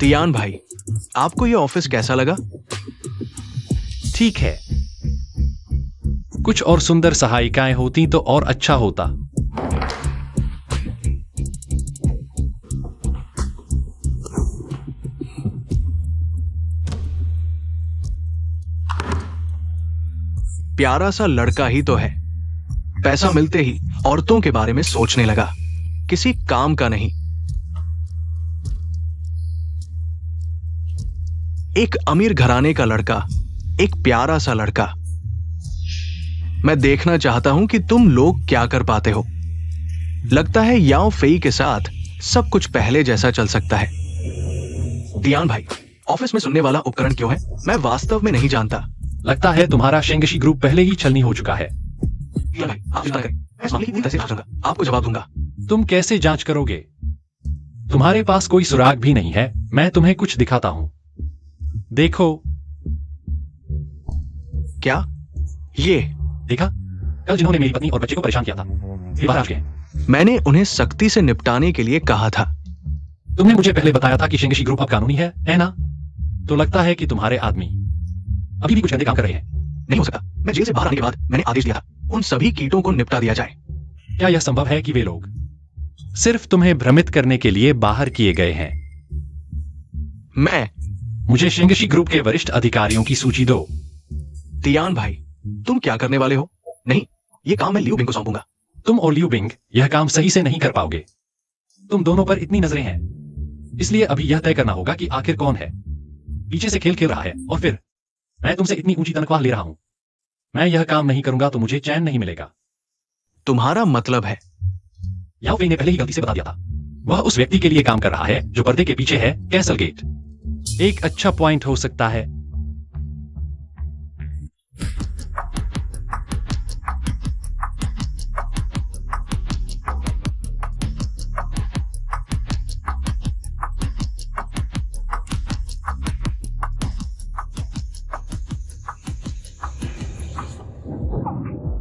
तियान भाई, आपको ये ऑफिस कैसा लगा? ठीक है। कुछ और सुंदर सहायिकाएं होती तो और अच्छा होता। प्यारा सा लड़का ही तो है। पैसा मिलते ही औरतों के बारे में सोचने लगा, किसी काम का नहीं। एक अमीर घराने का लड़का, एक प्यारा सा लड़का। मैं देखना चाहता हूं कि तुम लोग क्या कर पाते हो। लगता है याओ फेई के साथ सब कुछ पहले जैसा चल सकता है। दियान भाई, ऑफिस में सुनने वाला उपकरण क्यों है? मैं वास्तव में नहीं जानता। लगता है तुम्हारा शेंगशी ग्रुप पहले ही छलनी हो चुका है। दियान भाई, आप चिंता करें, मैं इस मामले की पूरी तरह से जांच करूंगा, आपको जवाब दूंगा। तुम कैसे जांच करोगे? तुम्हारे पास कोई सुराग भी नहीं है। मैं तुम्हें कुछ दिखाता हूं, देखो। क्या? ये देखा? कल जिन्होंने मेरी पत्नी और बच्चे को परेशान किया था, वे बाहर आ चुके हैं। मैंने उन्हें सख्ती से निपटाने के लिए कहा था। तुमने मुझे पहले बताया था कि शेंगशी ग्रुप अब कानूनी है ना? तो लगता है कि तुम्हारे आदमी अभी भी कुछ गंदे काम कर रहे हैं। नहीं हो सकता। मैं जेल से बाहर आने के बाद मैंने आदेश दिया था, उन सभी कीटों को निपटा दिया जाए। क्या यह संभव है कि वे लोग सिर्फ तुम्हें भ्रमित करने के लिए बाहर किए गए हैं? मुझे शेंगशी ग्रुप के वरिष्ठ अधिकारियों की सूची दो। तियान भाई, तुम क्या करने वाले हो? नहीं, ये काम मैं लियू बिंग को सौंपूंगा। तुम और लियू बिंग यह काम सही से नहीं कर पाओगे। तुम दोनों पर इतनी नजरें हैं, इसलिए अभी यह तय करना होगा कि आखिर कौन है पीछे से खेल खेल रहा है। और फिर मैं तुमसे इतनी ऊंची तनख्वाह ले रहा हूं। मैं यह काम नहीं करूंगा तो मुझे चैन नहीं मिलेगा। तुम्हारा मतलब है? याओ फेई ने पहले ही गलती से बता दिया था। वह उस व्यक्ति के लिए काम कर रहा है जो पर्दे के पीछे है, कैसल गेट। एक अच्छा पॉइंट हो सकता है।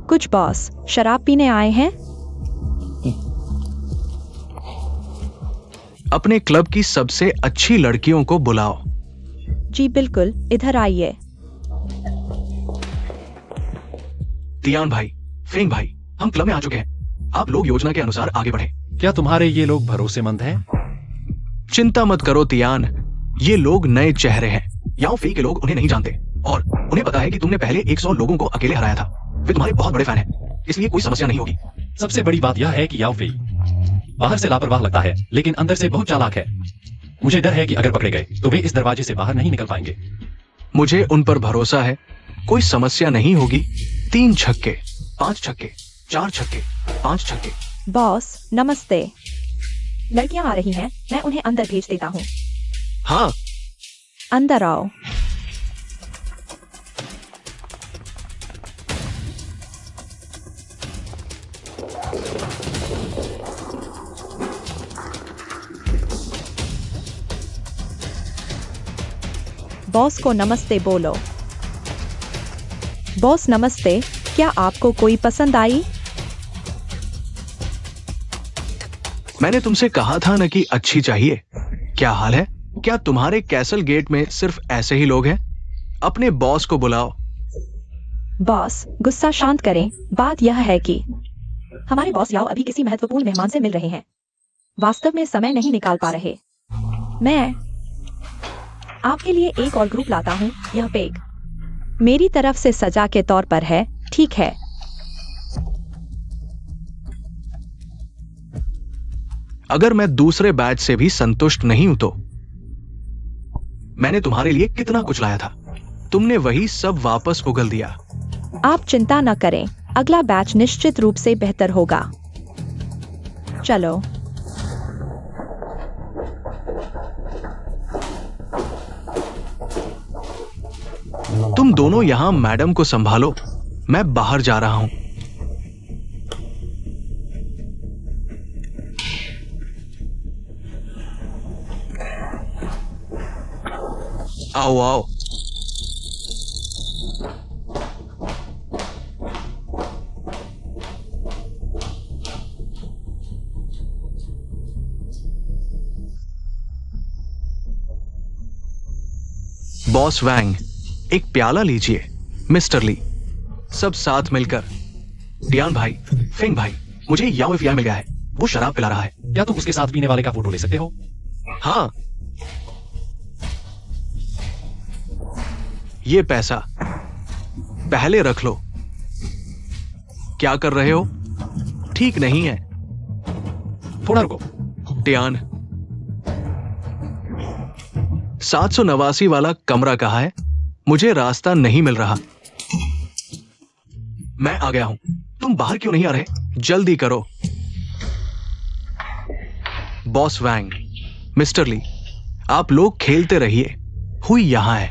कुछ बॉस शराब पीने आए हैं? अपने क्लब की सबसे अच्छी लड़कियों को बुलाओ। जी बिल्कुल, इधर आइए। तियान भाई, फेंग भाई, हम क्लब में आ चुके हैं। आप लोग योजना के अनुसार आगे बढ़े। क्या तुम्हारे ये लोग भरोसेमंद हैं? चिंता मत करो तियान, ये लोग नए चेहरे हैं। याओ फेई के लोग उन्हें नहीं जानते और उन्हें पता है कि तुमने पहले 100 लोगों को अकेले हराया था। वे तुम्हारे बहुत बड़े फैन हैं, इसलिए कोई समस्या नहीं होगी। सबसे बड़ी बात यह है कि याओ फेई बाहर से लापरवाह लगता है, लेकिन अंदर से बहुत चालाक है। मुझे डर है कि अगर पकड़े गए तो वे इस दरवाजे से बाहर नहीं निकल पाएंगे। मुझे उन पर भरोसा है, कोई समस्या नहीं होगी। 3 छक्के, 5 छक्के, 4 छक्के, 5 छक्के। बॉस नमस्ते। लड़कियां आ रही हैं, मैं उन्हें अंदर भेज देता हूँ। हाँ, अंदर आओ। बॉस को नमस्ते बोलो। बॉस नमस्ते, क्या आपको कोई पसंद आई? मैंने तुमसे कहा था ना कि अच्छी चाहिए। क्या हाल है? क्या तुम्हारे कैसल गेट में सिर्फ ऐसे ही लोग हैं? अपने बॉस को बुलाओ। बॉस गुस्सा शांत करें। बात यह है कि हमारे बॉस याओ अभी किसी महत्वपूर्ण मेहमान से मिल रहे हैं, वास्तव में समय नहीं निकाल पा रहे। मैं आपके लिए एक और ग्रुप लाता हूं। यह पेग मेरी तरफ से सजा के तौर पर है, ठीक है? अगर मैं दूसरे बैच से भी संतुष्ट नहीं हूं तो मैंने तुम्हारे लिए कितना कुछ लाया था, तुमने वही सब वापस उगल दिया। आप चिंता न करें, अगला बैच निश्चित रूप से बेहतर होगा। चलो। तुम दोनों यहां मैडम को संभालो, मैं बाहर जा रहा हूं। आओ आओ। बॉस वैंग, एक प्याला लीजिए। मिस्टर ली, सब साथ मिलकर। डियान भाई, फेंग भाई, मुझे याओ एफआईआर मिल गया है, वो शराब पिला रहा है। क्या तुम उसके साथ पीने वाले का फोटो ले सकते हो? हाँ, ये पैसा पहले रख लो, क्या कर रहे हो? ठीक नहीं है। थोड़ा रुको। टियान, 789 वाला कमरा कहाँ है? मुझे रास्ता नहीं मिल रहा। मैं आ गया हूं। तुम बाहर क्यों नहीं आ रहे? जल्दी करो। बॉस वैंग, मिस्टर ली, आप लोग खेलते रहिए। हुई यहां है।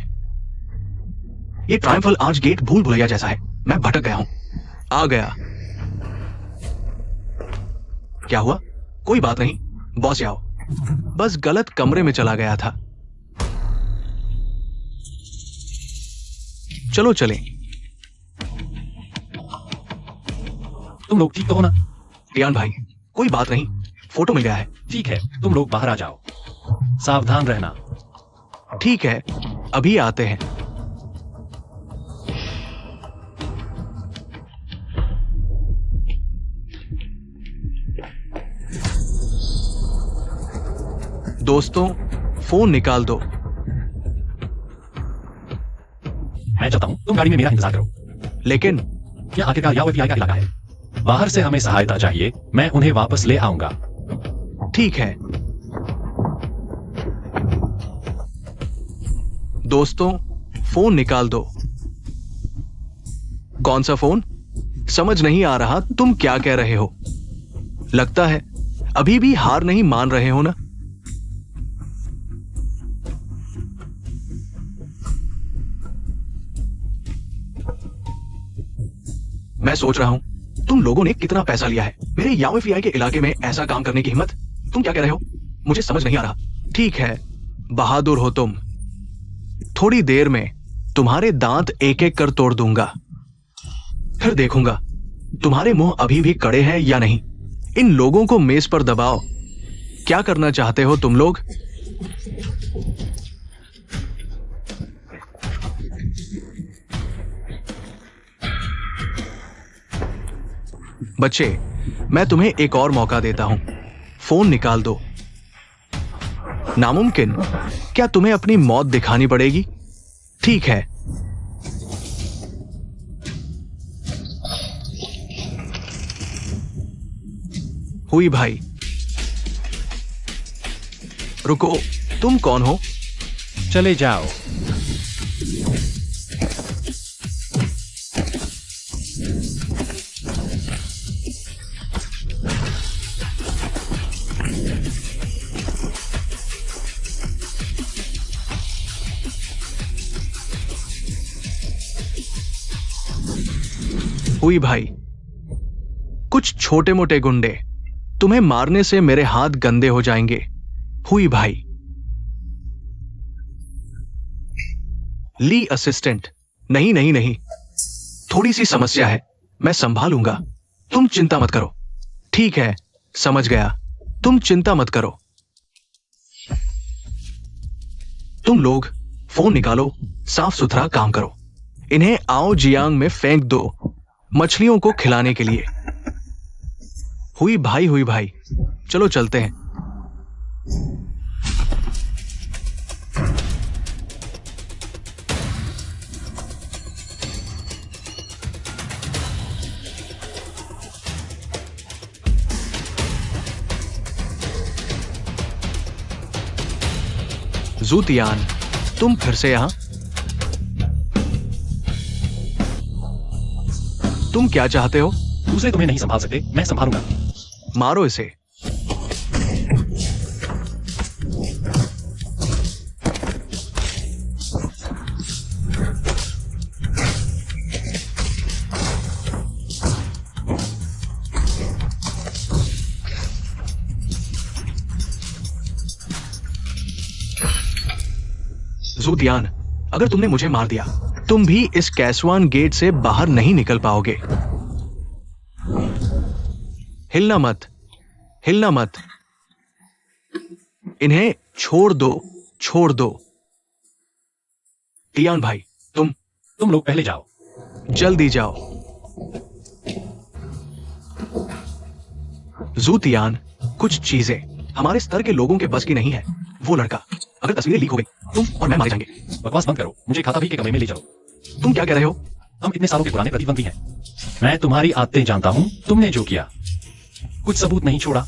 ये ट्रायम्फल आर्च गेट भूल भुलैया जैसा है। मैं भटक गया हूं। आ गया। क्या हुआ? कोई बात नहीं, बॉस आओ। बस गलत कमरे में चला गया था। चलो चलें। तुम लोग ठीक तो हो ना? टियान भाई, कोई बात नहीं, फोटो मिल गया है। ठीक है, तुम लोग बाहर आ जाओ। सावधान रहना। ठीक है, अभी आते हैं। दोस्तों, फोन निकाल दो। मैं चाहता हूं तुम गाड़ी में मेरा इंतजार करो। लेकिन यह आखिरकार याओ एफबीआई का इलाका है। बाहर से हमें सहायता चाहिए। मैं उन्हें वापस ले आऊंगा। ठीक है। दोस्तों, फोन निकाल दो। कौन सा फोन? समझ नहीं आ रहा तुम क्या कह रहे हो। लगता है अभी भी हार नहीं मान रहे हो ना? मैं सोच रहा हूं तुम लोगों ने कितना पैसा लिया है मेरे याओ एफबीआई के इलाके में ऐसा काम करने की हिम्मत। तुम क्या कह रहे हो? मुझे समझ नहीं आ रहा। ठीक है, बहादुर हो तुम। थोड़ी देर में तुम्हारे दांत एक एक कर तोड़ दूंगा। फिर देखूंगा तुम्हारे मुंह अभी भी कड़े हैं या नहीं। इन लोगों को मेज पर दबाओ। क्या करना चाहते हो तुम लोग? बच्चे, मैं तुम्हें एक और मौका देता हूं। फोन निकाल दो। नामुमकिन? क्या तुम्हें अपनी मौत दिखानी पड़ेगी? ठीक है। हुई भाई। रुको, तुम कौन हो? चले जाओ। हुई भाई, कुछ छोटे मोटे गुंडे, तुम्हें मारने से मेरे हाथ गंदे हो जाएंगे। हुई भाई। ली असिस्टेंट, नहीं नहीं नहीं, थोड़ी सी समस्या है, मैं संभालूंगा। तुम चिंता मत करो। ठीक है, समझ गया। तुम चिंता मत करो। तुम लोग फोन निकालो, साफ सुथरा काम करो। इन्हें आओ जियांग में फेंक दो, मछलियों को खिलाने के लिए। हुई भाई, चलो चलते हैं। जूतियान, तुम फिर से यहां? तुम क्या चाहते हो? दूसरे तुम्हें नहीं संभाल सकते, मैं संभालूंगा। मारो इसे। जूतियान, अगर तुमने मुझे मार दिया, तुम भी इस कैसवान गेट से बाहर नहीं निकल पाओगे। हिलना मत, हिलना मत। इन्हें छोड़ दो, छोड़ दो। टियान भाई, तुम लोग पहले जाओ। जल्दी जाओ। जूतियान, कुछ चीजें हमारे स्तर के लोगों के बस की नहीं है। वो लड़का, अगर तस्वीरें लीक हो गई, तुम और मैं मारे जाएंगे। बकवास बंद करो, मुझे खाता भी के कमरे में ले चलो। तुम क्या कह रहे हो? हम इतने सालों के पुराने प्रतिद्वंदी हैं। मैं तुम्हारी आदतें जानता हूं, तुमने जो किया, कुछ सबूत नहीं छोड़ा।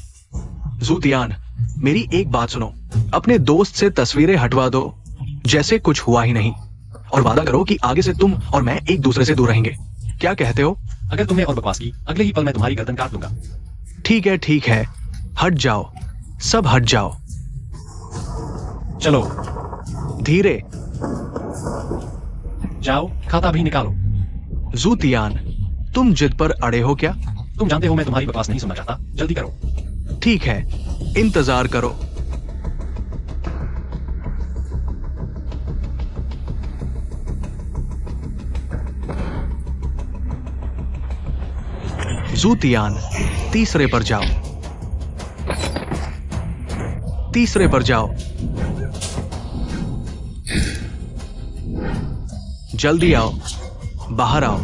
जूतियान, मेरी एक बात सुनो। अपने दोस्त से तस्वीरें हटवा दो जैसे कुछ हुआ ही नहीं, और वादा करो कि आगे से तुम और मैं एक दूसरे से दूर रहेंगे। क्या कहते हो? अगर तुमने और बकवास की, अगले ही पल मैं तुम्हारी गर्दन काट दूंगा। ठीक है, हट जाओ, सब हट जाओ। चलो धीरे। जाओ, खाता भी निकालो। जूतियान, तुम जिद पर अड़े हो क्या? तुम जानते हो मैं तुम्हारी बकवास नहीं सुनना चाहता। जल्दी करो। ठीक है, इंतजार करो। जूतियान, तीसरे पर जाओ। तीसरे पर जाओ। जल्दी आओ, बाहर आओ।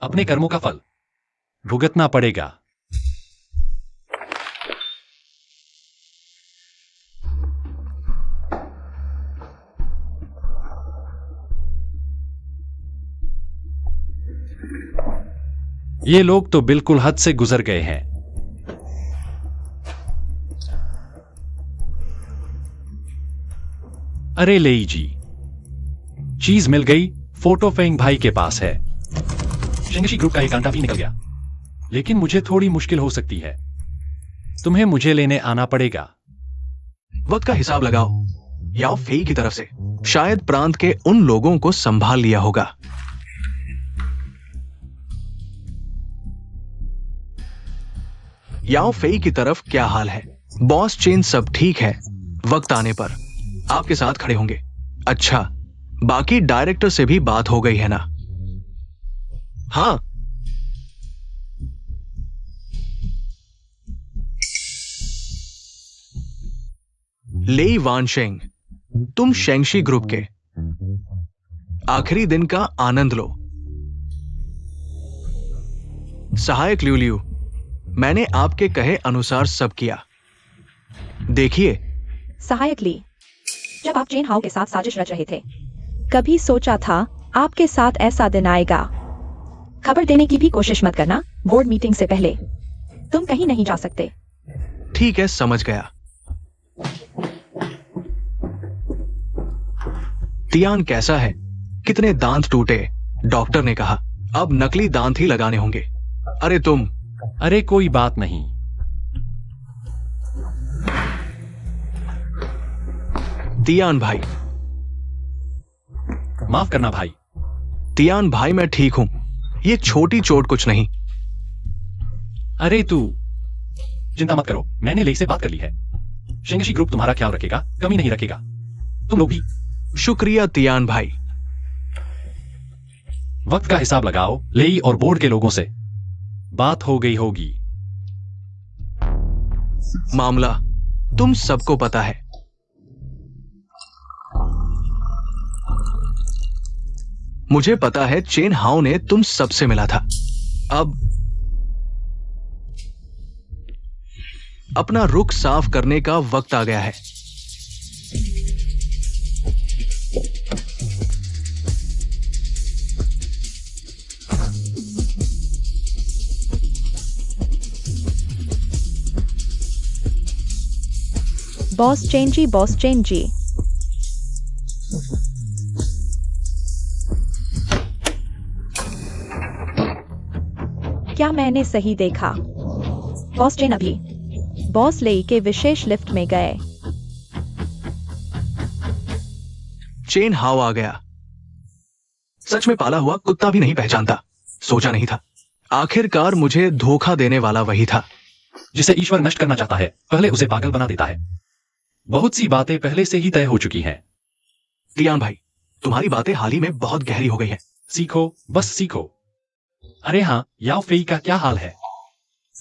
अपने कर्मों का फल भुगतना पड़ेगा। ये लोग तो बिल्कुल हद से गुजर गए हैं। अरे लेई जी, चीज मिल गई। फोटो फेंग भाई के पास है। शेंगशी ग्रुप का एक कांटा भी निकल गया, लेकिन मुझे थोड़ी मुश्किल हो सकती है। तुम्हें मुझे लेने आना पड़ेगा। वक्त का हिसाब लगाओ। याओ फेई की तरफ से शायद प्रांत के उन लोगों को संभाल लिया होगा। याओ फेई की तरफ क्या हाल है? बॉस चेन सब ठीक है। वक्त आने पर आपके साथ खड़े होंगे। अच्छा, बाकी डायरेक्टर से भी बात हो गई है ना? हाँ। लेई वानशेंग, तुम शेंगशी ग्रुप के आखिरी दिन का आनंद लो। सहायक ल्यूलियू, मैंने आपके कहे अनुसार सब किया। देखिए। सहायक ली, जब आप चेन हाउ के साथ साजिश रच रहे थे, कभी सोचा था आपके साथ ऐसा दिन आएगा? खबर देने की भी कोशिश मत करना। बोर्ड मीटिंग से पहले तुम कहीं नहीं जा सकते। ठीक है, समझ गया। तियान कैसा है? कितने दांत टूटे? डॉक्टर ने कहा अब नकली दांत ही लगाने होंगे। अरे तुम। अरे कोई बात नहीं। तियान भाई। माफ करना भाई। तियान भाई, मैं ठीक हूं। ये छोटी चोट कुछ नहीं। अरे तू चिंता मत करो, मैंने लेई से बात कर ली है। शेंगशी ग्रुप तुम्हारा ख्याल रखेगा, कमी नहीं रखेगा। तुम लोग भी। शुक्रिया तियान भाई। वक्त का हिसाब लगाओ। लेई और बोर्ड के लोगों से बात हो गई होगी। मामला तुम सबको पता है। मुझे पता है चेन हाउ ने तुम सबसे मिला था। अब अपना रुख साफ करने का वक्त आ गया है। बॉस चेन जी, बॉस चेन जी। क्या मैंने सही देखा? बॉस चेन अभी बॉस लेई के विशेष लिफ्ट में गए। चेन हाउ आ गया। सच में पाला हुआ कुत्ता भी नहीं पहचानता। सोचा नहीं था। आखिरकार मुझे धोखा देने वाला वही था। जिसे ईश्वर नष्ट करना चाहता है, पहले उसे पागल बना देता है। बहुत सी बातें पहले से ही तय हो चुकी हैं। तियान भाई, तुम्हारी बातें हाल ही में बहुत गहरी हो गई हैं। सीखो, बस सीखो। अरे हाँ, याओ फेई का क्या हाल है?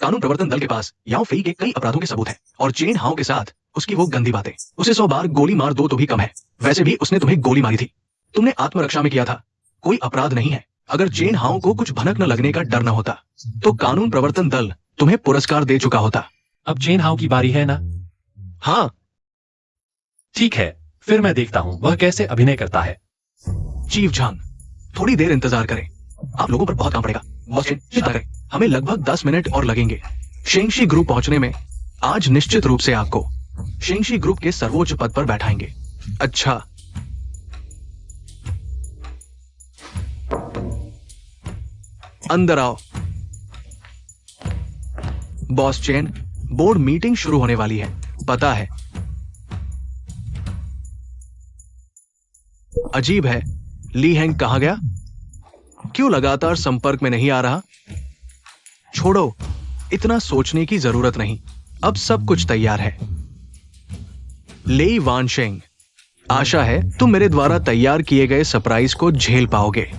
कानून प्रवर्तन दल के पास याओ फेई के कई अपराधों के सबूत हैं और चेन हाओ के साथ उसकी वो गंदी बातें। उसे 100 बार गोली मार दो तो भी कम है। वैसे भी उसने तुम्हें गोली मारी थी, तुमने आत्मरक्षा में किया था, कोई अपराध नहीं है। अगर चेन हाओ को कुछ भनक न लगने का डर न होता तो कानून प्रवर्तन दल तुम्हें पुरस्कार दे चुका होता। अब चेन हाउ की बारी है ना? हाँ, ठीक है, फिर मैं देखता हूँ वह कैसे अभिनय करता है। चीफ झांग, थोड़ी देर इंतजार करें, आप लोगों पर बहुत काम पड़ेगा। बॉस चेन, चिंता करें, हमें लगभग 10 मिनट और लगेंगे शेंगशी ग्रुप पहुंचने में। आज निश्चित रूप से आपको शेंगशी ग्रुप के सर्वोच्च पद पर बैठाएंगे। अच्छा, अंदर आओ। बॉस चेन, बोर्ड मीटिंग शुरू होने वाली है, पता है। अजीब है, ली हैंग कहां गया? क्यों लगातार संपर्क में नहीं आ रहा? छोड़ो, इतना सोचने की जरूरत नहीं, अब सब कुछ तैयार है। लेई वानशेंग, आशा है तुम मेरे द्वारा तैयार किए गए सरप्राइज को झेल पाओगे।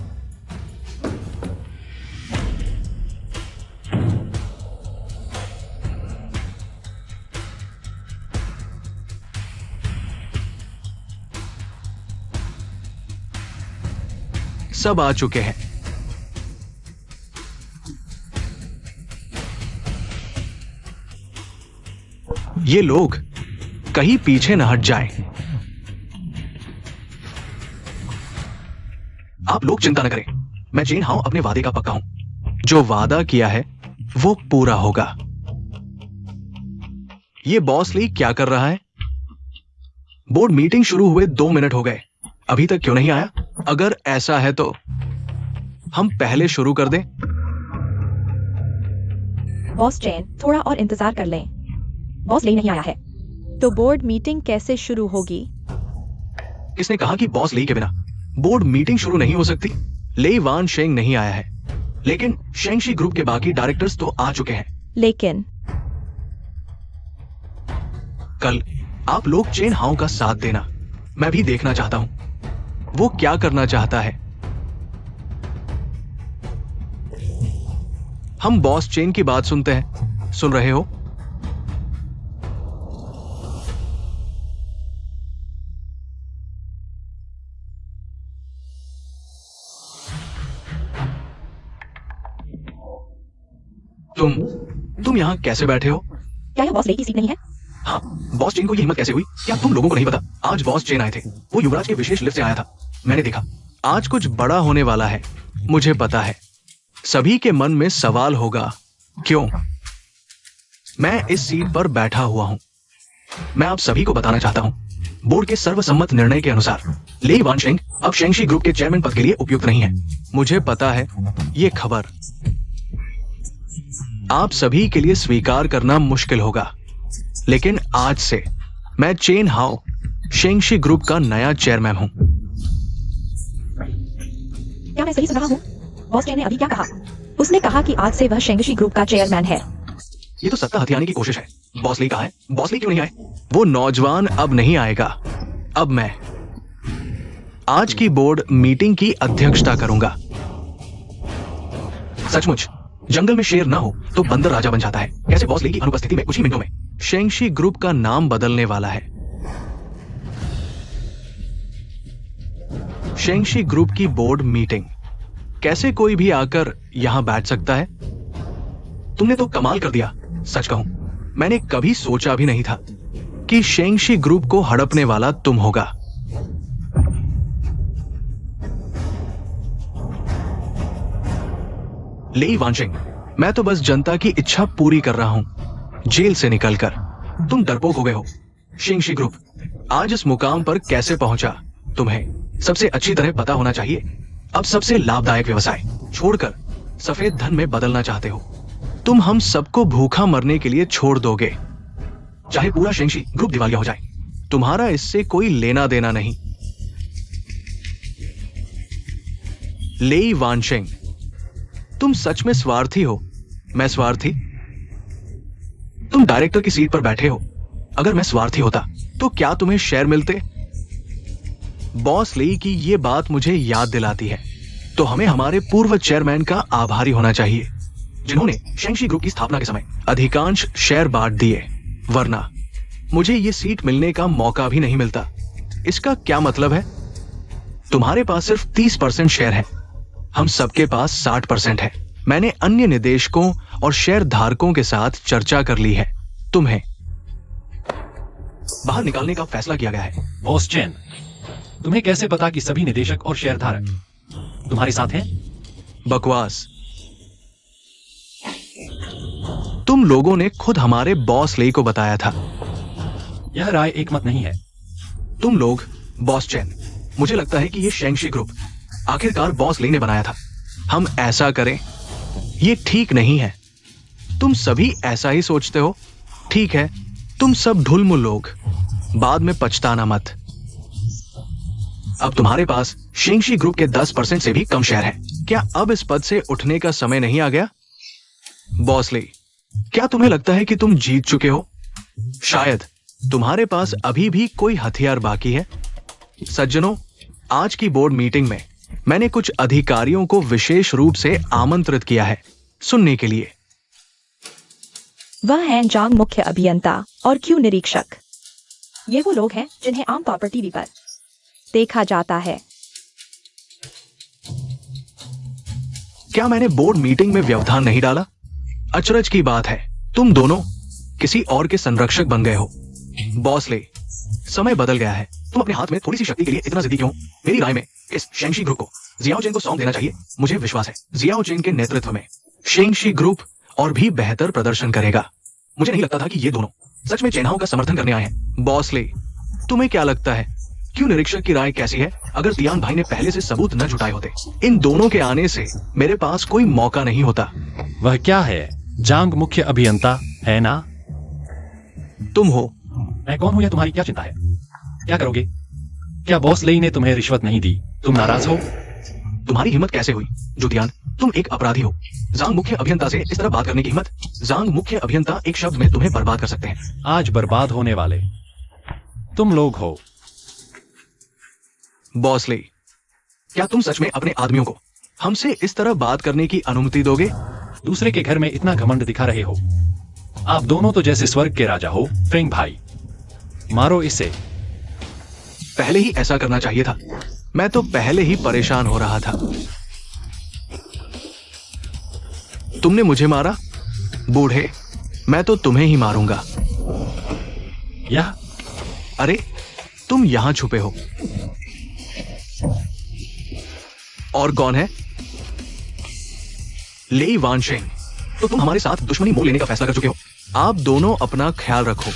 सब आ चुके हैं। ये लोग कहीं पीछे न हट जाएं। आप लोग चिंता न करें, मैं चेन हाओ अपने वादे का पक्का हूं। जो वादा किया है वो पूरा होगा। ये बॉस ली क्या कर रहा है? बोर्ड मीटिंग शुरू हुए 2 मिनट हो गए, अभी तक क्यों नहीं आया? अगर ऐसा है तो हम पहले शुरू कर दें। बॉस चेन, थोड़ा और इंतजार कर लें, बॉस ली नहीं आया है। तो बोर्ड मीटिंग कैसे शुरू होगी? किसने कहा कि बॉस ली के बिना बोर्ड मीटिंग शुरू नहीं हो सकती? लेई वान शेंग नहीं आया है, लेकिन शेंगशी ग्रुप के बाकी डायरेक्टर्स तो आ चुके हैं। लेकिन कल आप लोग चेन हाओ का साथ देना, मैं भी देखना चाहता हूं वो क्या करना चाहता है। हम बॉस चेन की बात सुनते हैं, सुन रहे हो? तुम यहां कैसे बैठे हो? क्या यह बॉस ली की सीट नहीं है? हाँ, बॉस चेन को ये हिम्मत कैसे हुई? क्या तुम लोगों को नहीं पता? आज बॉस चेन आए थे, वो युवराज के विशेष लिफ्ट से आया था, मैंने देखा। आज कुछ बड़ा होने वाला है, मुझे पता है। सभी के मन में सवाल होगा, क्यों मैं इस सीट पर बैठा हुआ हूं। मैं आप सभी को बताना चाहता हूं, बोर्ड के सर्वसम्मत निर्णय के अनुसार लेई वानशेंग अब शेंगशी ग्रुप के चेयरमैन पद के लिए उपयुक्त नहीं है। मुझे पता है ये खबर आप सभी के लिए स्वीकार करना मुश्किल होगा, लेकिन आज से मैं चेन हाओ शेंगशी ग्रुप का नया चेयरमैन हूं। क्या मैं सही सुन रहा हूँ? बॉस चेन ने अभी क्या कहा? उसने कहा कि आज से वह शेंगशी ग्रुप का चेयरमैन है। ये तो सत्ता हथियाने की कोशिश है। बॉस ली कहाँ है? बॉस ली क्यों नहीं आए? वो नौजवान अब नहीं आएगा। अब मैं आज की बोर्ड मीटिंग की अध्यक्षता करूंगा। सचमुच जंगल में शेर ना हो तो बंदर राजा बन जाता है। कैसे बॉस ली की अनुपस्थिति में कुछ ही मिनटों में शेंगशी ग्रुप का नाम बदलने वाला है। शेंगशी ग्रुप की बोर्ड मीटिंग, कैसे कोई भी आकर यहां बैठ सकता है? तुमने तो कमाल कर दिया। सच कहूं, मैंने कभी सोचा भी नहीं था कि शेंगशी ग्रुप को हड़पने वाला तुम होगा। लेई वानशेंग, मैं तो बस जनता की इच्छा पूरी कर रहा हूं। जेल से निकलकर तुम डरपोक हो गए हो। शेंगशी ग्रुप आज इस मुकाम पर कैसे पहुंचा, तुम्हें सबसे अच्छी तरह पता होना चाहिए। अब सबसे लाभदायक व्यवसाय छोड़कर सफेद धन में बदलना चाहते हो। तुम हम सबको भूखा मरने के लिए छोड़ दोगे, चाहे पूरा शेंगशी ग्रुप दिवालिया हो जाए। तुम्हारा इससे कोई लेना देना नहीं। लेई वानशेंग, तुम सच में स्वार्थी हो। मैं स्वार्थी? तुम डायरेक्टर की सीट पर बैठे हो। अगर मैं स्वार्थी होता तो क्या तुम्हें शेयर मिलते? बॉस ली की ये बात मुझे याद दिलाती है, तो हमें हमारे पूर्व चेयरमैन का आभारी होना चाहिए। जिन्होंने शेंगशी ग्रुप की स्थापना के समय अधिकांश शेयर बांट दिए, वरना मुझे ये सीट मिलने का मौका भी नहीं मिलता। इसका क्या मतलब है? तुम्हारे पास सिर्फ 30% शेयर है, हम सबके पास 60% है। मैंने अन्य निदेशकों और शेयर धारकों के साथ चर्चा कर ली है। तुम्हें बाहर निकालने का फैसला किया गया है। बॉस चेन, तुम्हें कैसे पता कि सभी निदेशक और शेयरधारक तुम्हारे साथ हैं? बकवास। तुम लोगों ने खुद हमारे बॉस ले को बताया था। यह राय एकमत नहीं है। तुम लोग, बॉस चेन, मुझे लगता है कि ये शेंगशी ग्रुप आखिरकार बॉस ले ने बनाया था। हम ऐसा करें, ये ठीक नहीं है। तुम सभी ऐसा ही सोचते हो। ठीक है, तुम सब ढुलमुल लोग, बाद में पछताना मत। अब तुम्हारे पास शेंगशी ग्रुप के 10% से भी कम शेयर है। क्या अब इस पद से उठने का समय नहीं आ गया? बॉस ले, क्या तुम्हें लगता है कि तुम जीत चुके हो? शायद तुम्हारे पास अभी भी कोई हथियार बाकी है। सज्जनों, आज की बोर्ड मीटिंग में मैंने कुछ अधिकारियों को विशेष रूप से आमंत्रित किया है सुनने के लिए। वह हैं जांग मुख्य अभियंता और क्यू निरीक्षक। ये वो लोग हैं जिन्हें आमतौर पर टीवी पर देखा जाता है। क्या मैंने बोर्ड मीटिंग में व्यवधान नहीं डाला? अचरज की बात है, तुम दोनों किसी और के संरक्षक बन गए हो। बॉस ले, समय बदल गया है। तुम अपने हाथ में थोड़ी सी शक्ति के लिए इतना जिद्दी क्यों? मेरी राय में इस शेंगशी ग्रुप को जियाओ चेन को सौंप देना चाहिए। मुझे विश्वास है जियाओ चेन के नेतृत्व में शेंगशी ग्रुप और भी बेहतर प्रदर्शन करेगा। मुझे नहीं लगता था कि ये दोनों सच में चेन्हाओं का समर्थन करने आए हैं। बॉस ले, तुम्हें क्या लगता है, क्यों निरीक्षक की राय कैसी है? अगर तियान भाई ने पहले से सबूत न जुटाए होते, इन दोनों के आने से मेरे पास कोई मौका नहीं होता। वह क्या है? जांग मुख्य अभियंता है ना? तुम हो। मैं कौन हूं या तुम्हारी क्या चिंता है? क्या करोगे? क्या बॉस लेई ने तुम्हें रिश्वत नहीं दी? तुम नाराज हो? तुम्हारी हिम्मत कैसे हुई जुतियान? तुम एक अपराधी हो। जांग मुख्य अभियंता से इस तरह बात करने की हिम्मत? जांग मुख्य अभियंता एक शब्द में तुम्हें बर्बाद कर सकते हैं। आज बर्बाद होने वाले तुम लोग हो। बॉस ले, क्या तुम सच में अपने आदमियों को हमसे इस तरह बात करने की अनुमति दोगे? दूसरे के घर में इतना घमंड दिखा रहे हो। आप दोनों तो जैसे स्वर्ग के राजा हो। फेंग भाई, मारो इसे। पहले ही ऐसा करना चाहिए था। मैं तो पहले ही परेशान हो रहा था। तुमने मुझे मारा? बूढ़े, मैं तो तुम्हें ही मारूंगा। यह अरे, तुम यहां छुपे हो। और कौन है? लेई वानशेंग। तो तुम हमारे साथ दुश्मनी मोल लेने का फैसला कर चुके हो। आप दोनों अपना ख्याल रखो।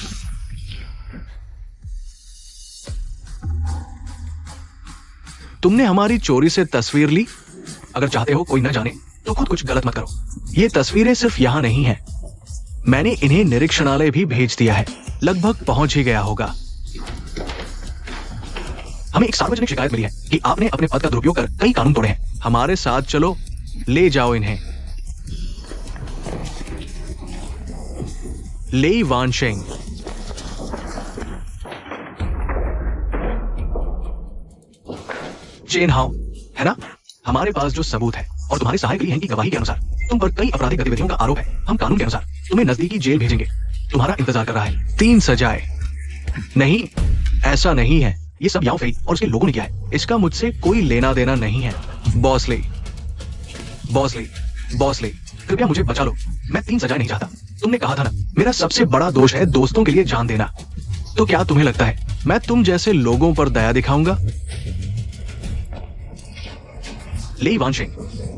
तुमने हमारी चोरी से तस्वीर ली। अगर चाहते हो कोई न जाने तो खुद कुछ गलत मत करो। ये तस्वीरें सिर्फ यहां नहीं हैं, मैंने इन्हें निरीक्षणालय भी भेज दिया है। लगभग पहुंच ही गया होगा। हमें एक सार्वजनिक शिकायत मिली है कि आपने अपने पद का दुरुपयोग कर कई कानून तोड़े हैं। हमारे साथ चलो, ले जाओ इन्हें। लेई वानशेंग, चेन हाओ, है ना? हमारे पास जो सबूत है और तुम्हारे सहायक ली की गवाही के अनुसार तुम पर कई आपराधिक गतिविधियों का आरोप है। हम कानून के अनुसार तुम्हें नजदीकी जेल भेजेंगे। तुम्हारा इंतजार कर रहा है 3 सजाएं। नहीं, ऐसा नहीं है। ये सब याओ फेई और उसके लोगों ने किया है। इसका मुझसे कोई लेना देना नहीं है। बॉस ले, बॉस ले, बॉस ले, कृपया मुझे बचा लो। मैं 3 सजाएं नहीं चाहता। तुमने कहा था ना, मेरा सबसे बड़ा दोष है दोस्तों के लिए जान देना। तो क्या तुम्हें लगता है मैं तुम जैसे लोगों पर दया दिखाऊंगा? लेई वानशेंग,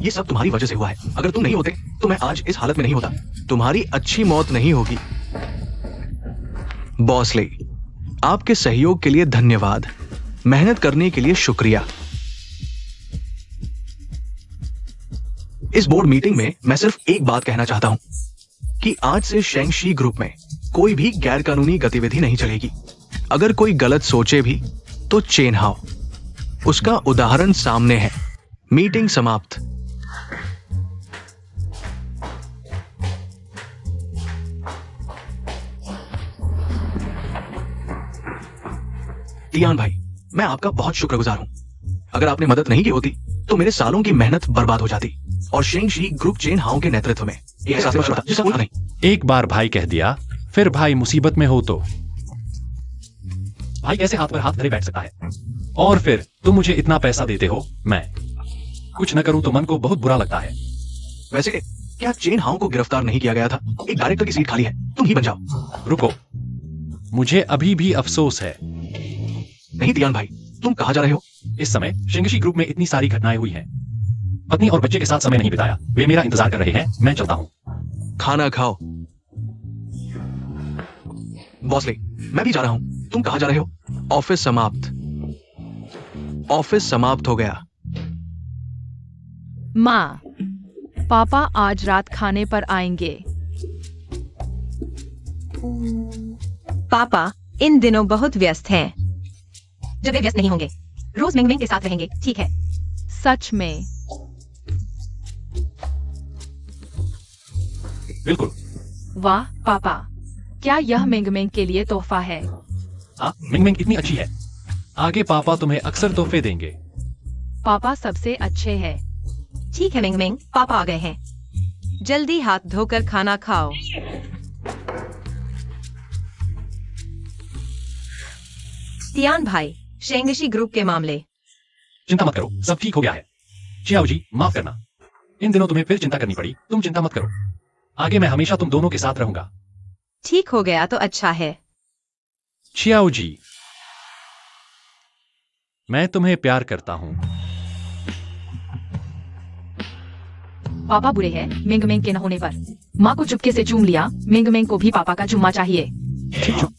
ये सब तुम्हारी वजह से हुआ है। अगर तुम नहीं होते तो मैं आज इस हालत में नहीं होता। तुम्हारी अच्छी मौत नहीं होगी। बॉस ले, आपके सहयोग के लिए धन्यवाद। मेहनत करने के लिए शुक्रिया। इस बोर्ड मीटिंग में मैं सिर्फ एक बात कहना चाहता हूं कि आज से शेंगशी ग्रुप में कोई भी गैर कानूनी गतिविधि नहीं चलेगी। अगर कोई गलत सोचे भी तो चेन हाओ, उसका उदाहरण सामने है। मीटिंग समाप्त। तियान भाई, मैं आपका बहुत शुक्रगुजार हूं। अगर आपने मदद नहीं की होती तो मेरे सालों की मेहनत बर्बाद हो जाती। और शेंगशी ग्रुप चेन हाउ के नेतृत्व में एक ऐसा मशवरा था जिसका कोई नहीं। एक बार भाई कह दिया, फिर भाई मुसीबत में हो तो भाई कैसे हाथ पर हाथ धरे बैठ सकता है? और फिर तुम मुझे इतना पैसा देते हो, मैं कुछ न करूं तो मन को बहुत बुरा लगता है। वैसे क्या चेन हाउ को गिरफ्तार नहीं किया गया था? एक डायरेक्टर की सीट खाली है, तुम ही बन जाओ। रुको, मुझे अभी भी अफसोस है। नहीं तियान भाई, तुम कहाँ जा रहे हो? इस समय शेंगशी ग्रुप में इतनी सारी घटनाएं हुई हैं। पत्नी और बच्चे के साथ समय नहीं बिताया, वे मेरा इंतजार कर रहे हैं, मैं चलता हूं। खाना खाओ। बॉसले, मैं भी जा रहा हूं, तुम कहाँ जा रहे हो? ऑफिस समाप्त। ऑफिस समाप्त हो गया। माँ, पापा आज रात खाने पर आएंगे। पापा इन दिनों बहुत व्यस्त हैं। जब वे व्यस्त नहीं होंगे, रोज मिंग मिंग के साथ रहेंगे, ठीक है? सच में? बिल्कुल। वाह पापा, क्या यह मिंग मिंग के लिए तोहफा है? हाँ, मिंग मिंग इतनी अच्छी है, आगे पापा तुम्हें अक्सर तोहफे देंगे। पापा सबसे अच्छे हैं। ठीक है मिंग मिंग, पापा आ गए हैं। जल्दी हाथ धोकर खाना खाओ। तियान भाई, शेंगशी ग्रुप के मामले। चिंता मत करो, सब ठीक हो गया है। चियाओ जी, माफ करना, इन दिनों तुम्हें फिर चिंता करनी पड़ी। तुम चिंता मत करो, आगे मैं हमेशा तुम दोनों के साथ रहूंगा। ठीक हो गया तो अच्छा है। चियाओ जी, मैं तुम्हें प्यार करता हूं। पापा बुरे हैं मिंग मिंग के न होने पर। माँ को चुपके से चूम लिया। मिंग मिंग को भी पापा का चुम्मा चाहिए। चुप,